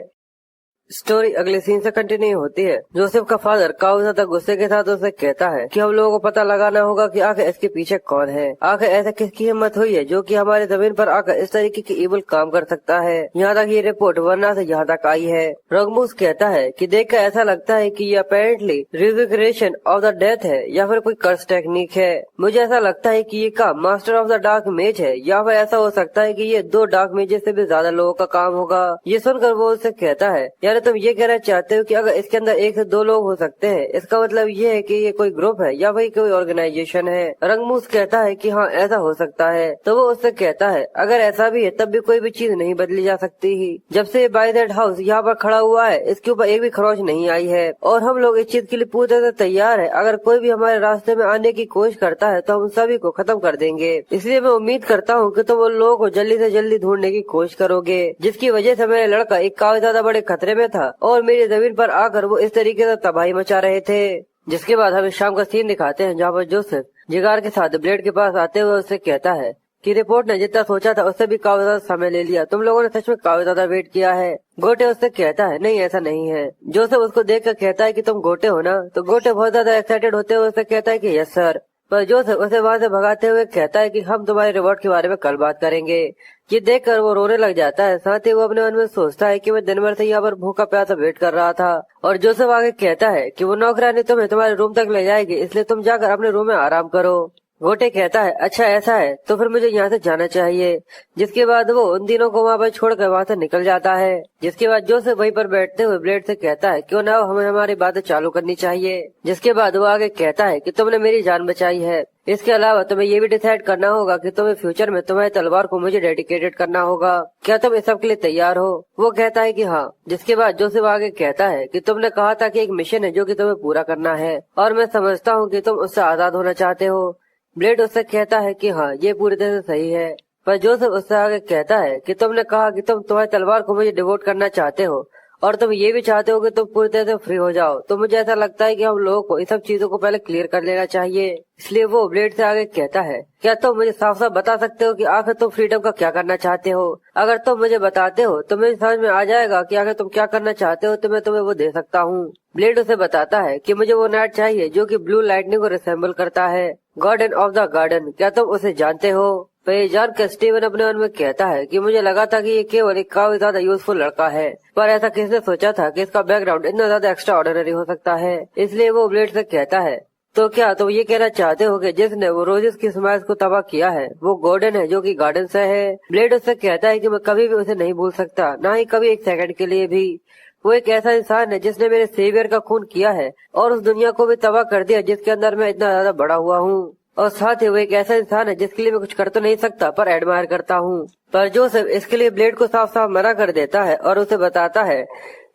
स्टोरी अगले सीन से कंटिन्यू होती है। जोसेफ का फादर काफी ज्यादा गुस्से के साथ उसे कहता है कि हम लोगों को पता लगाना होगा कि आखिर इसके पीछे कौन है, आखिर ऐसा किसकी हिम्मत हुई है जो कि हमारे जमीन पर आकर इस तरीके की इवल काम कर सकता है। यहाँ तक ये रिपोर्ट वरना से यहाँ तक आई है। रंगमूस कहता है कि देखकर ऐसा लगता है कि ये अपेरेंटली रिविक्रेशन ऑफ द डेथ है या फिर कोई कर्स टेक्निक है। मुझे ऐसा लगता है कि ये काम मास्टर ऑफ द डार्क मेज है या फिर ऐसा हो सकता है कि ये 2 डार्क मेजेस से भी ज्यादा लोगों का काम होगा। ये सुनकर वो उससे कहता है यानी तुम ये कहना चाहते हो कि अगर इसके अंदर 1 से 2 लोग हो सकते हैं इसका मतलब ये है कि ये कोई ग्रुप है या फिर कोई ऑर्गेनाइजेशन है। रंगमूस कहता है कि हाँ ऐसा हो सकता है। तो वो उससे कहता है अगर ऐसा भी है तब भी कोई भी चीज नहीं बदली जा सकती ही। जब से बाय दैट हाउस यहाँ पर खड़ा हुआ है इसके ऊपर एक भी खरोच नहीं आई है और हम लोग इस चीज के लिए पूरी तरह से तैयार है। अगर कोई भी हमारे रास्ते में आने की कोशिश करता है तो हम सभी को खत्म कर देंगे। इसलिए मैं उम्मीद करता हूँ कि तुम उन लोगों को जल्दी से जल्दी ढूंढने की कोशिश करोगे जिसकी वजह से मेरा लड़का एक काफी ज्यादा बड़े खतरे में था और मेरी जमीन पर आकर वो इस तरीके से तबाही मचा रहे थे। जिसके बाद हमें शाम का सीन दिखाते हैं जहाँ पर जोसेफ जिगार के साथ ब्लेड के पास आते हुए उससे कहता है कि रिपोर्ट ने जितना सोचा था उससे भी काफी ज्यादा समय ले लिया, तुम लोगों ने सच में काफी ज्यादा वेट किया है। गोटे उससे कहता है नहीं ऐसा नहीं है। जोसेफ उसको देख कर कहता है कि तुम गोटे हो ना। तो गोटे बहुत ज्यादा एक्साइटेड होते हुए उससे कहता है कि यस सर। पर जोसेफ उसे वहाँ से भगाते हुए कहता है कि हम तुम्हारे रिवॉर्ड के बारे में कल बात करेंगे। ये देखकर वो रोने लग जाता है। साथ ही वो अपने मन में सोचता है कि मैं दिन भर से यहाँ पर भूखा प्यासा वेट कर रहा था। और जोसेफ आगे कहता है कि वो नौकरानी तुम्हें तुम्हारे रूम तक ले जाएगी इसलिए तुम जाकर अपने रूम में आराम करो। गोटे कहता है अच्छा ऐसा है तो फिर मुझे यहाँ से जाना चाहिए। जिसके बाद वो उन तीनों को वहाँ पर छोड़कर वहाँ से निकल जाता है। जिसके बाद जोसेफ वहीं पर बैठते हुए ब्लेड से कहता है क्यों ना हमें हमारी बातें चालू करनी चाहिए। जिसके बाद वो आगे कहता है कि तुमने मेरी जान बचाई है, इसके अलावा तुम्हें ये भी डिसाइड करना होगा कि तुम्हें फ्यूचर में तुम्हारी तलवार को मुझे डेडिकेटेड करना होगा। क्या तुम इस सब के लिए तैयार हो? वो कहता है कि हाँ। जिसके बाद जोसेफ आगे कहता है कि तुमने कहा था कि एक मिशन है जो कि तुम्हें पूरा करना है और मैं समझता हूँ कि तुम उससे आजाद होना चाहते हो। ब्लेड उससे कहता है कि हाँ ये पूरी तरह से सही है। पर जोसेफ उससे आगे कहता है कि तुमने कहा कि तुम तुम्हारी तलवार को मुझे डिवोट करना चाहते हो और तुम ये भी चाहते हो कि तुम पूरी तरह से फ्री हो जाओ। तो मुझे ऐसा लगता है कि हम लोगों को इन सब चीजों को पहले क्लियर कर लेना चाहिए। इसलिए वो ब्लेड से आगे कहता है क्या तुम मुझे साफ साफ बता सकते हो कि आखिर तुम फ्रीडम का क्या करना चाहते हो? अगर तुम मुझे बताते हो तो मुझे समझ में आ जाएगा कि आखिर तुम क्या करना चाहते हो तो मैं तुम्हें वो दे सकता हूँ। ब्लेड उसे बताता है कि मुझे वो नाइट चाहिए जो कि ब्लू लाइटनिंग को रिसेंबल करता है, गार्डन ऑफ द गार्डन। क्या तुम उसे जानते हो? तो ये जानकर स्टीवन अपने मन में कहता है कि मुझे लगा था कि ये केवल एक काफी ज्यादा यूजफुल लड़का है, पर ऐसा किसने सोचा था कि इसका बैकग्राउंड इतना ज्यादा एक्स्ट्रा ऑर्डिनरी हो सकता है। इसलिए वो ब्लेड से कहता है तो क्या तुम ये कहना चाहते हो कि जिसने वो रोजेस की स्माइल्स को तबाह किया है वो गॉर्डन है जो कि गार्डन से है? ब्लेड उससे कहता है कि मैं कभी भी उसे नहीं भूल सकता, ना ही कभी एक सेकंड के लिए भी। वो एक ऐसा इंसान है जिसने मेरे सेवियर का खून किया है और उस दुनिया को भी तबाह कर दिया जिसके अंदर मैं इतना ज्यादा बड़ा हुआ हूँ। और साथ ही वो एक ऐसा इंसान है जिसके लिए मैं कुछ कर तो नहीं सकता पर एडमायर करता हूँ। पर जोसेफ इसके लिए ब्लेड को साफ साफ मना कर देता है और उसे बताता है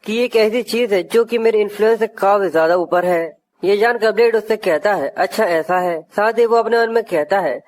कि ये एक ऐसी चीज है जो कि मेरे इन्फ्लुएंस से काफी ज्यादा ऊपर है। ये जानकर ब्लेड उससे कहता है अच्छा ऐसा है। साथ ही वो अपने मन में कहता है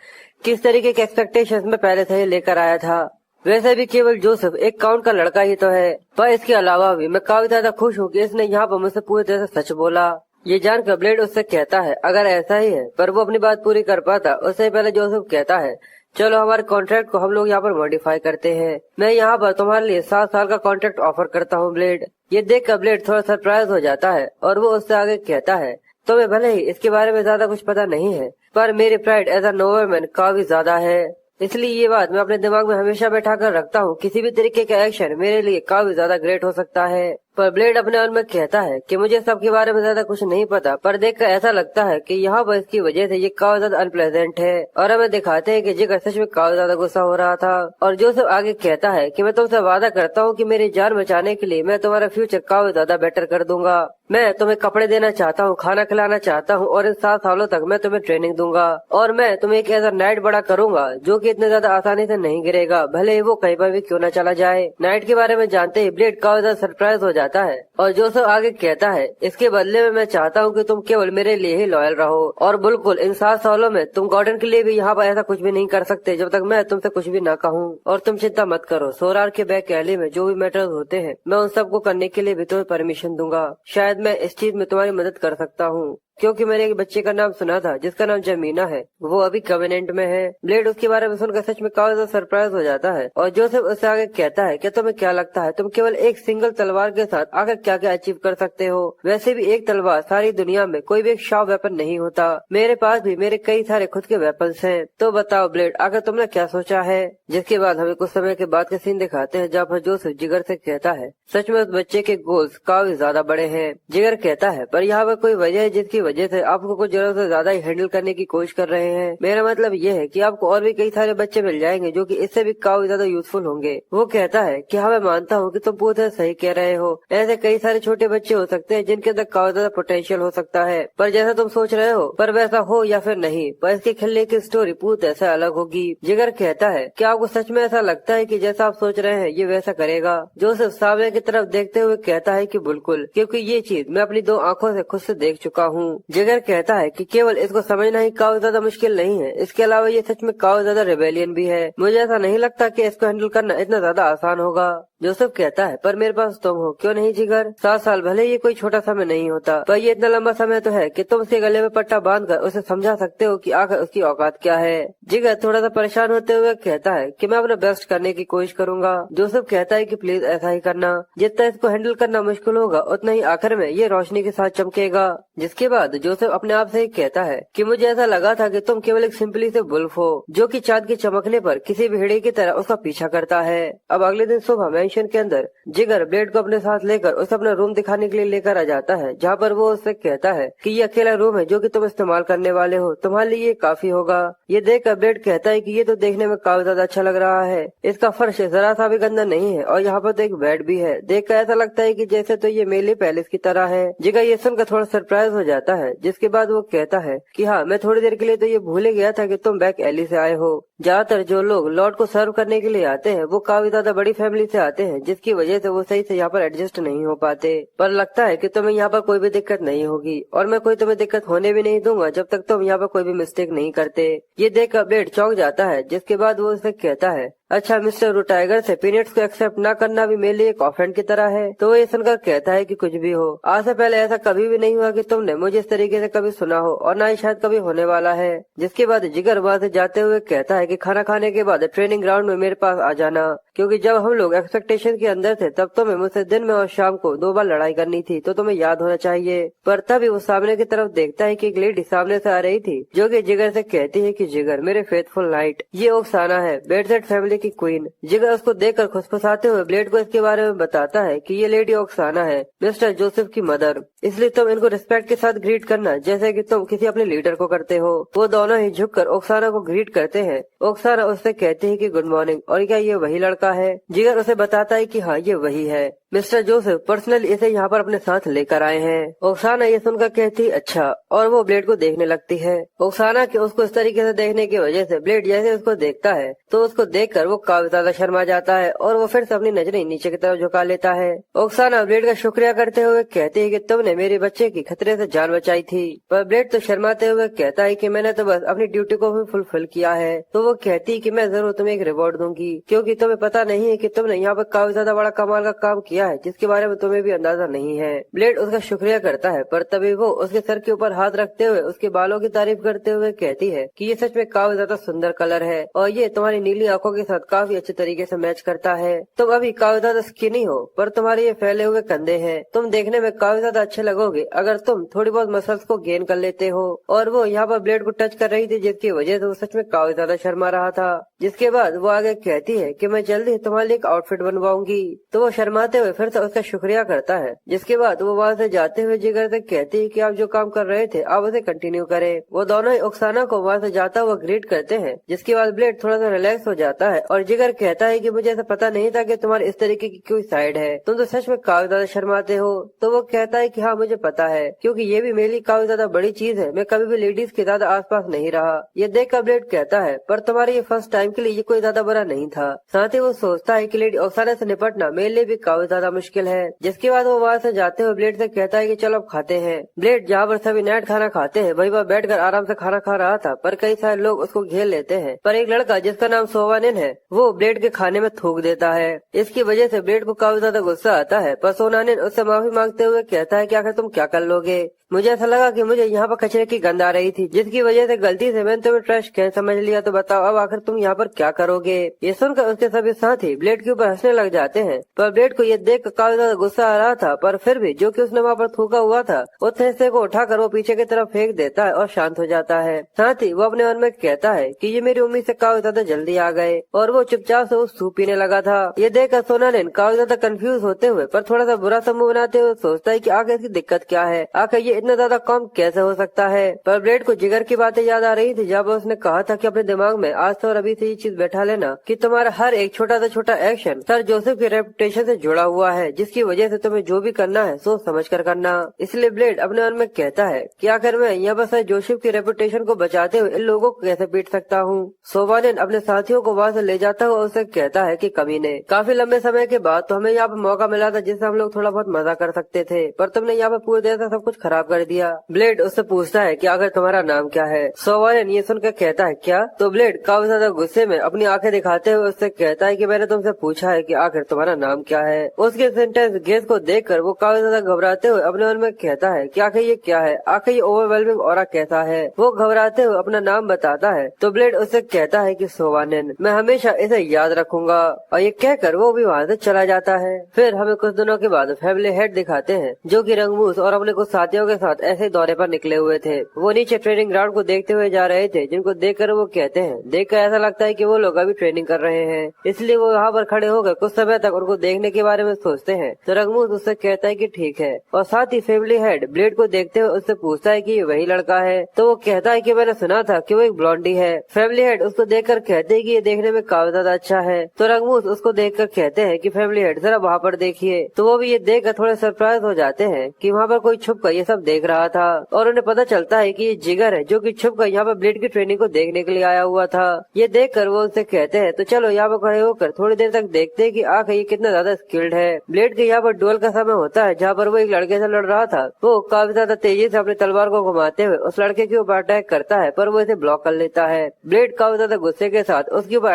किस तरीके के एक्सपेक्टेशंस मैं पहले से ही लेकर आया था। वैसे भी केवल जोसेफ एक काउंट का लड़का ही तो है, पर इसके अलावा भी मैं काफी ज्यादा खुश हूँ कि इसने यहाँ पर मुझसे पूरी तरह से सच बोला। ये जानकर ब्लेड उससे कहता है अगर ऐसा ही है, पर वो अपनी बात पूरी कर पाता उससे पहले जोसेफ कहता है चलो हमारे कॉन्ट्रैक्ट को हम लोग यहाँ पर मॉडिफाई करते हैं। मैं यहाँ पर तुम्हारे लिए 7 साल का कॉन्ट्रैक्ट ऑफर करता हूँ ब्लेड। ये देखकर ब्लेड थोड़ा सरप्राइज हो जाता है और वो उससे आगे कहता है तुम्हें भले ही इसके बारे में ज्यादा कुछ पता नहीं है, पर मेरी प्राइड एज अ नोबलमैन काफी ज्यादा है, इसलिए ये बात मैं अपने दिमाग में हमेशा बैठा कर रखता हूँ। किसी भी तरीके का एक्शन मेरे लिए काफी ज्यादा ग्रेट हो सकता है। पर ब्लेड अपने मन में कहता है कि मुझे सबके बारे में ज्यादा कुछ नहीं पता, पर देखकर ऐसा लगता है कि यहाँ पर इसकी वजह से ये काफी ज्यादा अनप्लेजेंट है। और हमें दिखाते हैं कि जिगर सच में काफी ज्यादा गुस्सा हो रहा था। और जोसेफ आगे कहता है कि मैं तुमसे वादा करता हूँ कि मेरी जान बचाने के लिए मैं तुम्हारा फ्यूचर काफी ज्यादा बेटर कर दूंगा। मैं तुम्हें कपड़े देना चाहता हूँ, खाना खिलाना चाहता हूँ और इन 7 सालों तक मैं तुम्हें ट्रेनिंग दूंगा। और मैं तुम्हें एक ऐसा नाइट बड़ा करूंगा जो कि इतने ज्यादा आसानी से नहीं गिरेगा, भले ही वो कहीं पर भी क्यों न चला जाए। नाइट के बारे में जानते ही ब्लेड काफी ज्यादा सरप्राइज हो जाता है और जोसेफ आगे कहता है इसके बदले में मैं चाहता हूँ कि तुम केवल मेरे लिए ही लॉयल रहो और बिल्कुल इन 7 सालों में तुम गॉर्डन के लिए भी यहाँ पर ऐसा कुछ भी नहीं कर सकते जब तक मैं तुमसे कुछ भी ना कहूँ। और तुम चिंता मत करो, सोरार के बैक एली में जो भी मैटर्स होते हैं मैं उन सबको करने के लिए भी तुम्हें परमिशन दूंगा। शायद मैं इस चीज में तुम्हारी मदद कर सकता हूँ क्योंकि मैंने एक बच्चे का नाम सुना था जिसका नाम जमीना है, वो अभी कवेनेंट में है। ब्लेड उसके बारे में सुनकर सच में काफी ज्यादा सरप्राइज हो जाता है और जोसेफ उससे आगे कहता है कि तुम्हें क्या लगता है तुम केवल एक सिंगल तलवार के साथ आगे क्या क्या अचीव कर सकते हो। वैसे भी एक तलवार सारी दुनिया में कोई भी एक शार्प वेपन नहीं होता, मेरे पास भी मेरे कई सारे खुद के वेपन्स हैं। तो बताओ ब्लेड आखिर तुमने क्या सोचा है। जिसके बाद हमें कुछ समय के बाद का सीन दिखाते हैं जहाँ पर जोसेफ जिगर से कहता है सच में उस बच्चे के गोल्स काफी ज्यादा बड़े हैं। जिगर कहता है पर यहाँ पर कोई वजह है जिसकी वजह से आपको कुछ जरूरत से ज्यादा ही हैंडल करने की कोशिश कर रहे हैं। मेरा मतलब ये है कि आपको और भी कई सारे बच्चे मिल जाएंगे जो कि इससे भी काफी ज्यादा यूजफुल होंगे। वो कहता है कि हाँ मैं मानता हूँ कि तुम पूरी तरह सही कह रहे हो, ऐसे कई सारे छोटे बच्चे हो सकते हैं जिनके अंदर काफी ज्यादा पोटेंशियल हो सकता है, पर जैसा तुम सोच रहे हो पर वैसा हो या फिर नहीं, पर इसके खेलने की स्टोरी पूरी तरह से अलग होगी। जिगर कहता है कि आपको सच में ऐसा लगता है कि जैसा आप सोच रहे हैं ये वैसा करेगा। जोसेफ सामने की तरफ देखते हुए कहता है कि बिल्कुल, क्योंकि ये चीज मैं अपनी 2 आंखों से खुद से देख चुका हूँ। जिगर कहता है कि केवल इसको समझना ही काफी ज्यादा मुश्किल नहीं है, इसके अलावा ये सच में काफी ज्यादा रेबेलियन भी है। मुझे ऐसा नहीं लगता कि इसको हैंडल करना इतना ज्यादा आसान होगा। जोसेफ कहता है पर मेरे पास तुम हो, क्यों नहीं जिगर। 7 साल भले ये कोई छोटा समय नहीं होता, पर ये इतना लंबा समय तो है कि तुम उसके गले में पट्टा बांधकर उसे समझा सकते हो कि आखिर उसकी औकात क्या है। जिगर थोड़ा सा परेशान होते हुए कहता है कि मैं अपना बेस्ट करने की कोशिश करूंगा। जोसेफ कहता है कि प्लीज ऐसा ही करना, जितना इसको हैंडल करना मुश्किल होगा उतना ही आखिर में ये रोशनी के साथ चमकेगा। जिसके बाद जोसेफ अपने आप से ही कहता है कि मुझे ऐसा लगा था कि तुम केवल एक सिंपली से वुल्फ हो जो कि चांद के चमकने पर किसी भी हिड़े की तरह उसका पीछा करता है। अब अगले दिन सुबह मैंशन के अंदर जिगर ब्लेड को अपने साथ लेकर उसे अपना रूम दिखाने के लिए लेकर आ जाता है, जहाँ पर वो उससे कहता है कि ये अकेला रूम है जो कि तुम इस्तेमाल करने वाले हो, तुम्हारे लिए ये काफी होगा। ये देखकर ब्लेड कहता है कि ये तो देखने में काफी ज्यादा अच्छा लग रहा है, इसका फर्श जरा सा भी गंदा नहीं है और यहाँ पर तो एक बेड भी है। देखकर ऐसा लगता है कि जैसे तो ये मेले पैलेस की तरह है। जिगर ये सुनकर थोड़ा सरप्राइज हो जाता है, जिसके बाद वो कहता है कि हाँ मैं थोड़ी देर के लिए तो ये भूल गया था कि तुम बैक एली से आए हो। ज्यादातर जो लोग लॉर्ड को सर्व करने के लिए आते हैं वो काफी ज्यादा बड़ी फैमिली से आते हैं, जिसकी वजह से वो सही से यहाँ पर एडजस्ट नहीं हो पाते। पर लगता है कि तुम्हें यहाँ पर कोई भी दिक्कत नहीं होगी और मैं कोई तुम्हें दिक्कत होने भी नहीं दूंगा जब तक तुम यहाँ पर कोई भी मिस्टेक नहीं करते। ये देखकर ब्लेड चौंक जाता है, जिसके बाद वो उसे कहता है अच्छा मिस्टर रू टाइगर से पीनट्स को एक्सेप्ट न करना भी मेरे लिए एक ऑफेंड की तरह है। तो वो ये सुनकर कहता है कि कुछ भी हो, आज से पहले ऐसा कभी भी नहीं हुआ कि तुमने मुझे इस तरीके से कभी सुना हो और ना ही शायद कभी होने वाला है। जिसके बाद जिगर वहाँ से जाते हुए कहता है कि खाना खाने के बाद ट्रेनिंग ग्राउंड में मेरे पास आ जाना, क्योंकि जब हम लोग एक्सपेक्टेशन के अंदर थे तब तुम्हें मुझसे दिन में और शाम को 2 बार लड़ाई करनी थी, तो तुम्हें याद होना चाहिए। पर तभी वो सामने की तरफ देखता है कि एक लेडी सामने से आ रही थी जो कि जिगर से कहती है कि जिगर मेरे फेथफुल नाइट, ये ओक्साना है, बेडसेट फैमिली की क्वीन। जिगर उसको देखकर खुसफुसाते हुए ब्लेड को इसके बारे में बताता है कि ये लेडी ओक्साना है मिस्टर जोसेफ की मदर, इसलिए तुम इनको रिस्पेक्ट के साथ ग्रीट करना जैसे कि तुम किसी अपने लीडर को करते हो। वो दोनों ही झुककर ओक्साना को ग्रीट करते हैं। ओक्साना उससे कहती है कि गुड मॉर्निंग, और क्या ये वही लड़का चुका है। जिगर उसे बताता है कि हाँ ये वही है। मिस्टर जोसेफ पर्सनली इसे यहाँ पर अपने साथ लेकर आए हैं। ओक्साना ये सुनकर कहती अच्छा, और वो ब्लेड को देखने लगती है। ओक्साना के उसको इस तरीके से देखने की वजह से ब्लेड जैसे उसको देखता है तो उसको देखकर वो काफी ज्यादा शर्मा जाता है और वो फिर से अपनी नजरें नीचे की तरफ झुका लेता है। ओक्साना ब्लेड का शुक्रिया करते हुए कहती है कि तुमने मेरे बच्चे की खतरे से जान बचाई थी। पर ब्लेड तो शर्माते हुए कहता है कि मैंने तो बस अपनी ड्यूटी को भी फुलफिल किया है। तो वो कहती है कि मैं जरूर तुम्हें एक रिवॉर्ड दूंगी, क्योंकि तुम्हें पता नहीं है कि तुमने यहाँ पर काफी ज्यादा बड़ा कमाल का काम किया है जिसके बारे में तुम्हें भी अंदाजा नहीं है। ब्लेड उसका शुक्रिया करता है पर तभी वो उसके सर के ऊपर हाथ रखते हुए उसके बालों की तारीफ करते हुए कहती है कि ये सच में काफी ज्यादा सुंदर कलर है और ये तुम्हारी नीली आंखों के साथ काफी अच्छे तरीके से मैच करता है। तुम अभी काफी ज्यादा स्किनी हो पर तुम्हारे ये फैले हुए कंधे हैं। तुम देखने में काफी ज्यादा अच्छे लगोगे अगर तुम थोड़ी बहुत मसल्स को गेन कर लेते हो। और वो यहाँ पर ब्लेड को टच कर रही थी जिसकी वजह से वो सच में काफी ज्यादा शर्मा रहा था। जिसके बाद वो आगे कहती है कि मैं जल्दी तुम्हारे लिए एक आउटफिट बनवाऊंगी। तो वो शर्माते हुए फिर से उसका शुक्रिया करता है। जिसके बाद वो वहाँ से जाते हुए जिगर से कहती है कि आप जो काम कर रहे थे आप उसे कंटिन्यू करें। वो दोनों ही ओक्साना को वहाँ से जाता हुआ ग्रीट करते हैं। जिसके बाद ब्लेड थोड़ा सा रिलैक्स हो जाता है और जिगर कहता है कि मुझे ऐसा पता नहीं था कि तुम्हारे इस तरीके की कोई साइड है, तुम तो सच में काफी ज्यादा शर्माते हो। तो वो कहता है कि हाँ मुझे पता है, क्योंकि ये भी मेरे लिए काफी ज्यादा बड़ी चीज है, मैं कभी भी लेडीज के ज्यादा आसपास नहीं रहा। ये देख कर ब्लेड कहता है पर तुम्हारे ये फर्स्ट टाइम के लिए ये कोई ज्यादा बुरा नहीं था। साथ ही वो सोचता है कि लेडी ओक्साना से निपटना मेरे लिए भी काफी ज्यादा मुश्किल है। जिसके बाद वो वहाँ से जाते हुए ब्लेड से कहता है कि चलो अब खाते हैं। ब्लेड जहाँ पर सभी नाइट खाना खाते हैं वही वह बैठकर आराम से खाना खा रहा था पर कई सारे लोग उसको घेर लेते हैं। पर एक लड़का जिसका नाम सोवानिन है वो ब्लेड के खाने में थूक देता है। इसकी वजह से ब्लेड को काफी ज्यादा गुस्सा आता है पर सोनानिन उससे माफी मांगते हुए कहता है कि आखिर तुम क्या कर लोगे। मुझे ऐसा लगा कि मुझे यहाँ पर कचरे की गंध आ रही थी जिसकी वजह से गलती से मैंने तुम्हें ट्रैश कैन समझ लिया। तो बताओ अब आखिर तुम यहाँ पर क्या करोगे। ये सुनकर उसके सभी साथी ब्लेड के ऊपर हंसने लग जाते हैं। पर ब्लेड को ये देख कर काफी ज्यादा गुस्सा आ रहा था पर फिर भी जो कि उसने वहाँ पर थूका हुआ था उस हिस्से को उठाकर वो पीछे की तरफ फेंक देता है और शांत हो जाता है। साथ ही वो अपने मन में कहता है कि ये मेरी उम्मीद से काफी ज्यादा जल्दी आ गए और वो चुपचाप से उस सूप पीने लगा था। ये देखकर सोनालिन काफी ज्यादा कंफ्यूज होते हुए पर थोड़ा सा बुरा समूह बनाते हुए सोचता है कि आखिर इसकी दिक्कत क्या है, आखिर ये इतना ज्यादा कम कैसे हो सकता है। पर ब्लेड को जिगर की बातें याद आ रही थी जब उसने कहा था कि अपने दिमाग में आज से और अभी से ये चीज बैठा लेना कि तुम्हारा हर एक छोटा से छोटा एक्शन सर जोसेफ की रेपुटेशन से जुड़ा हुआ है, जिसकी वजह से तुम्हें जो भी करना है सोच समझ कर करना। इसलिए ब्लेड अपने मन में कहता है कि आखिर मैं यहाँ पर सर जोसेफ की रेपुटेशन को बचाते हुए इन लोगों को कैसे पीट सकता हूँ। सोवानिन अपने साथियों को वहाँ से ले जाता हुआ उसे कहता है कि कमीने, काफी लंबे समय के बाद तो हमें यहाँ पर मौका मिला था जिससे हम लोग थोड़ा बहुत मजा कर सकते थे, पर तुमने यहाँ पर पूरी तरह से सब कुछ खराब कर दिया। ब्लेड उससे पूछता है कि आखिर तुम्हारा नाम क्या है। सोवानिन ये सुनकर कहता है क्या। तो ब्लेड काफी ज्यादा गुस्से में अपनी आंखें दिखाते हुए उससे कहता है कि मैंने तुमसे पूछा है कि आखिर तुम्हारा नाम क्या है। उसके सेंटेंस गेस को देखकर वो काफी ज्यादा घबराते हुए अपने मन में कहता है कि आखिर ये क्या है, आखिर ये ओवरवेलमिंग ऑरा कैसा है। वो घबराते हुए अपना नाम बताता है तो ब्लेड उससे कहता है कि सोवानिन, मैं हमेशा इसे याद रखूंगा। और ये कहकर वो भी वहाँ से चला जाता है। फिर हमें कुछ दिनों के बाद फैमिली हेड दिखाते हैं जो कि रंगमूस और अपने कुछ साथियों के साथ ऐसे दौरे पर निकले हुए थे। वो नीचे ट्रेनिंग ग्राउंड को देखते हुए जा रहे थे जिनको देखकर वो कहते हैं, देखकर ऐसा लगता है कि वो लोग अभी ट्रेनिंग कर रहे हैं। इसलिए वो यहाँ पर खड़े होकर कुछ समय तक उनको देखने के बारे में सोचते हैं। तो रंगमूस उससे कहता है कि ठीक है। और साथ ही फैमिली हेड ब्लेड को देखते हुए उससे पूछता है कि ये वही लड़का है। तो वो कहता है कि मैंने सुना था कि वो एक ब्लॉन्डी है। फैमिली हेड उसको देखकर कहते हैं कि ये देखने में काफी ज्यादा अच्छा है। तो रंगमूस उसको देखकर कहते हैं कि फैमिली हेड जरा वहाँ पर देखिए। तो वो भी ये देखकर थोड़े सरप्राइज हो जाते हैं कि वहाँ पर कोई छुप कर ये सब देख रहा था और उन्हें पता चलता है कि ये जिगर है जो कि छुप कर यहाँ पर ब्लेड की ट्रेनिंग को देखने के लिए आया हुआ था। ये देखकर वो उनसे कहते हैं तो चलो यहाँ पर खड़े होकर थोड़ी देर तक देखते हैं कि आखिर ये कितना ज्यादा स्किल्ड है। ब्लेड के यहाँ पर डुएल का समय होता है जहाँ पर वो एक लड़के से लड़ रहा था। वो काफी ज्यादा तेजी से अपनी तलवार को घुमाते हुए उस लड़के के ऊपर अटैक करता है पर वो इसे ब्लॉक कर लेता है। ब्लेड काफी ज्यादा गुस्से के साथ उसके ऊपर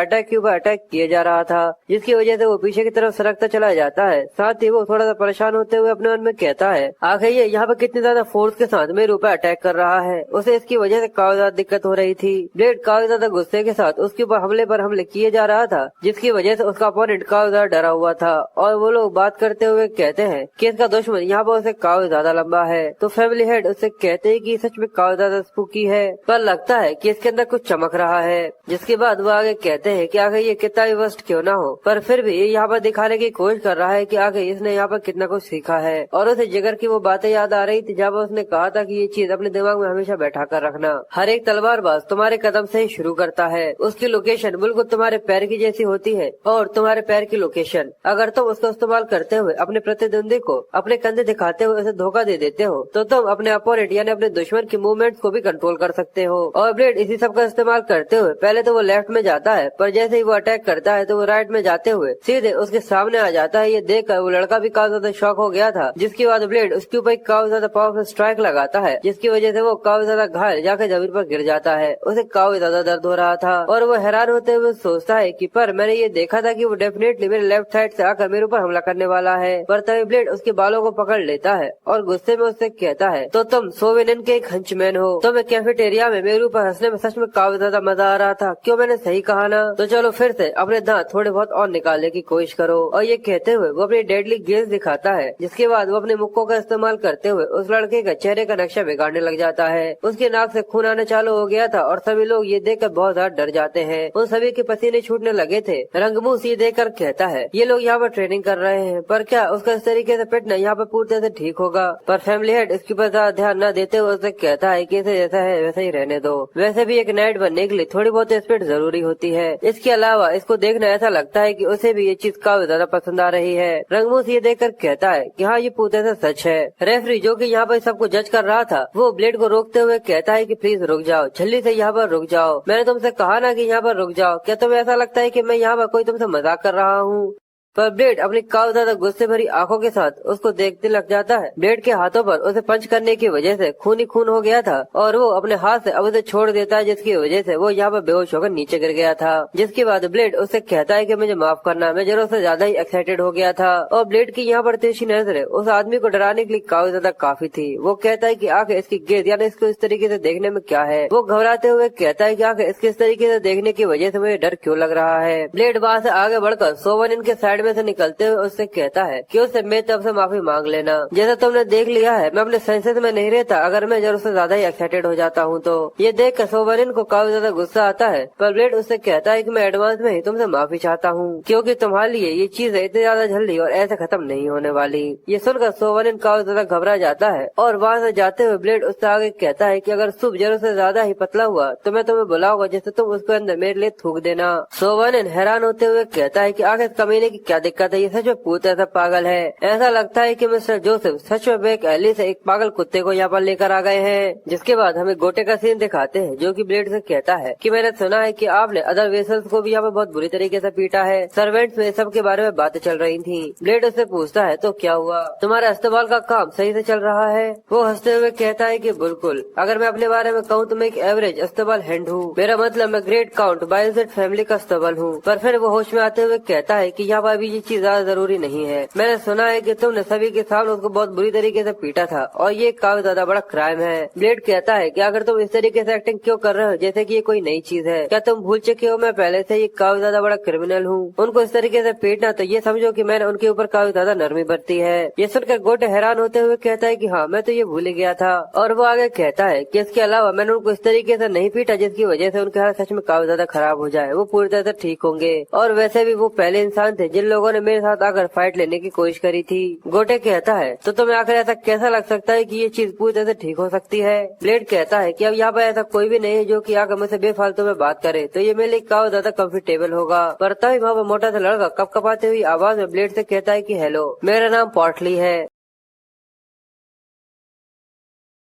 अटैक किए जा रहा था जिसकी वजह से वो पीछे की तरफ सरकता चला जाता है। साथ ही वो थोड़ा सा परेशान होते हुए अपने मन में कहता है आखिर ये यहाँ पर कितनी ज्यादा फोर्स के साथ मेरे ऊपर अटैक कर रहा है। उसे इसकी वजह से काफी ज्यादा दिक्कत हो रही थी। ब्लेड काफी ज्यादा गुस्से के साथ उसके ऊपर हमले किए जा रहा था जिसकी वजह से उसका अपोनेंट काफी ज्यादा डरा हुआ था। और वो लोग बात करते हुए कहते हैं कि इसका दुश्मन यहाँ पर उसे काफी ज्यादा लंबा है। तो फैमिली हेड उससे कहते हैं कि सच में काफी ज्यादा स्पूकी है पर लगता है कि इसके अंदर कुछ चमक रहा है। जिसके बाद वो आगे कहते हैं कि आगे ये कितना भी वर्स्ट क्यों ना हो पर फिर भी ये यहाँ पर दिखाने की कोशिश कर रहा है कि आगे इसने यहाँ पर कितना कुछ सीखा है। और उसे जिगर की वो बातें याद आ रही थी जब उसने कहा था कि ये चीज अपने दिमाग में हमेशा बैठा कर रखना। हर एक तलवारबाज तुम्हारे कदम से ही शुरू करता है, उसकी लोकेशन बिल्कुल तुम्हारे पैर की जैसी होती है और तुम्हारे पैर की लोकेशन अगर तुम उसका इस्तेमाल करते हुए अपने प्रतिद्वंदी को अपने कंधे दिखाते हुए उसे धोखा दे देते हो तो तुम अपने अपोनेंट यानी अपने दुश्मन की मूवमेंट को भी कंट्रोल कर सकते हो। और ब्लेड इसी सब का इस्तेमाल करते हुए पहले तो वो लेफ्ट में जाता है, पर जैसे ही वो अटैक करता है तो वो राइट में जाते हुए सीधे उसके सामने आ जाता है। ये देखकर वो लड़का भी काफी ज्यादा शॉक हो गया था, जिसके बाद ब्लेड उसके ऊपर काफी ज्यादा पावरफुल स्ट्राइक लगाता है, जिसकी वजह से वो काफी ज्यादा घायल जाकर जमीन पर गिर जाता है। उसे काफी ज्यादा दर्द हो रहा था और वो हैरान होते हुए सोचता है कि पर मैंने ये देखा था कि वो डेफिनेटली मेरे लेफ्ट साइड से आकर मेरे ऊपर हमला करने वाला है। पर तभी ब्लेड उसके बालों को पकड़ लेता है और गुस्से में उससे कहता है, तो तुम सोवेनिन के एक हंचमैन हो, तुम्हें कैफेटेरिया में मेरे ऊपर हंसने में सच में काफी ज्यादा मजा आ रहा था, क्यों मैंने सही कहा ना? तो चलो फिर से अपने दांत थोड़े बहुत और निकालने की कोशिश करो। और ये कहते हुए वो अपनी डेडली गेज दिखाता है, जिसके बाद वो अपने मुक्कों का इस्तेमाल करते हुए उस लड़के का चेहरे का नक्शा बिगाड़ने लग जाता है। उसके नाक से खून आने चालू हो गया था और सभी लोग ये देखकर बहुत ज्यादा डर जाते हैं। उन सभी के पसीने छूटने लगे थे। रंगमू ये देखकर कहता है, ये लोग यहाँ पर ट्रेनिंग कर रहे हैं, पर क्या उसका इस तरीके से पिटना यहाँ पर पूरी तरह से ठीक होगा? पर फैमिली हेड इसके ऊपर ज्यादा ध्यान न देते हुए उसे कहता है कि इसे जैसा है वैसा ही रहने दो। वैसे भी एक नाइट बनने के लिए थोड़ी बहुत स्पीड जरूरी होती है। इसके अलावा इसको देखना ऐसा लगता है कि उसे भी ये चीज काफी ज्यादा पसंद आ रही है। रंगमूस ये देखकर कहता है कि हाँ, ये पूरी तरह से सच है। रेफरी जो कि यहाँ पर सबको जज कर रहा था, वो ब्लेड को रोकते हुए कहता है कि प्लीज रुक जाओ, जल्दी से यहाँ पर रुक जाओ। मैंने तुमसे कहा ना कि यहाँ पर रुक जाओ। क्या तुम्हें ऐसा लगता है कि मैं यहाँ पर कोई तुमसे मजाक कर रहा हूँ? पर ब्लेड अपनी काफी ज्यादा गुस्से भरी आंखों के साथ उसको देखने लग जाता है। ब्लेड के हाथों पर उसे पंच करने की वजह से खून ही खून हो गया था और वो अपने हाथ से अब उसे छोड़ देता है, जिसकी वजह से वो यहाँ पर बेहोश होकर नीचे गिर गया था। जिसके बाद ब्लेड उससे कहता है कि मुझे माफ करना, मैं जरूर से ज्यादा ही एक्साइटेड हो गया था। और ब्लेड की यहाँ पर तिरछी नजरें उस आदमी को डराने के लिए काफी ज्यादा काफी थी। वो कहता है कि आखिर इसकी गेंद यानी इसको इस तरीके से देखने में क्या है? वो घबराते हुए कहता है कि आखिर इसके इस तरीके से देखने की वजह से मुझे डर क्यों लग रहा है? ब्लेड वहाँ से आगे बढ़कर सोवनिन के साइड में से निकलते हुए उससे कहता है कि उससे मेरी तरफ से माफी मांग लेना। जैसा तुमने देख लिया है, मैं अपने सेंसेस में नहीं रहता। अगर मैं जरूर से ज्यादा ही एक्साइटेड हो जाता हूँ तो। ये देख कर सोवनिन को काफी ज्यादा गुस्सा आता है, पर ब्लेड उससे कहता है कि मैं एडवांस में ही तुमसे माफी चाहता हूँ, क्योंकि तुम्हारे लिए ये चीज इतनी ज्यादा जल्दी और ऐसे खत्म नहीं होने वाली। ये सुनकर सोवनिन काफी ज्यादा घबरा जाता है और वहाँ से जाते हुए ब्लेड उससे आगे कहता है कि अगर सूप जरूर से ज्यादा ही पतला हुआ तो मैं तुम्हें बुलाऊंगा, जिससे तुम उसके अंदर मेरे लिए थूक देना। सोवनिन हैरान होते हुए कहता है कि आखिर कमीने की क्या दिक्कत है? ये सच में पूरी तरह से पागल है। ऐसा लगता है कि मिस्टर जोसेफ सच में एक एली से एक पागल कुत्ते को यहाँ पर लेकर आ गए हैं। जिसके बाद हमें गोटे का सीन दिखाते हैं, जो कि ब्लेड से कहता है कि मैंने सुना है कि आपने अदर वेसल्स को भी यहाँ पर बहुत बुरी तरीके से पीटा है। सर्वेंट्स में सब के बारे में बातें चल रही थी। ब्लेड उससे पूछता है, तो क्या हुआ? तुम्हारा इस्तेमाल का काम सही से चल रहा है? वो हंसते हुए कहता है कि बिल्कुल। अगर मैं अपने बारे में कहूँ तो मैं एक एवरेज इस्तेमाल हैंड हूँ। मेरा मतलब मैं ग्रेट काउंट बायोसेट फैमिली का इस्तेमाल हूँ। पर फिर वो होश में आते हुए कहता है कि यहाँ पर अभी ये चीज ज्यादा जरूरी नहीं है। मैंने सुना है कि तुमने सभी के सामने उसको बहुत बुरी तरीके से पीटा था और ये काफी ज्यादा बड़ा क्राइम है। ब्लेड कहता है कि अगर तुम इस तरीके से एक्टिंग क्यों कर रहे हो जैसे कि ये कोई नई चीज है? क्या तुम भूल चुके हो मैं पहले से ये काफी ज्यादा बड़ा क्रिमिनल हूँ? उनको इस तरीके से पीटना तो ये समझो कि मैंने उनके ऊपर काफी ज्यादा नरमी बरती है। ये सुनकर गोटे हैरान होते हुए कहता है कि हाँ, मैं तो ये भूल ही गया था। और वो आगे कहता है कि इसके अलावा मैंने उनको इस तरीके से नहीं पीटा जिसकी वजह से उनके हाथ सच में काफी ज्यादा खराब हो जाए। वो पूरी तरह से ठीक होंगे। और वैसे भी वो पहले इंसान थे जिन लोगों ने मेरे साथ आकर फाइट लेने की कोशिश करी थी। गोटे कहता है, तो तुम्हें आखिर ऐसा कैसा लग सकता है कि ये चीज पूरी तरह से ठीक हो सकती है? ब्लेड कहता है कि अब यहाँ पर ऐसा कोई भी नहीं है जो कि आकर मुझसे बेफालतू में बात करे, तो ये मेरे लिए काफी ज्यादा कंफर्टेबल होगा। पर तभी वहाँ पर मोटा सा लड़का कपकपाते हुई आवाज में ब्लेड से कहता है कि हेलो, मेरा नाम पॉटली है।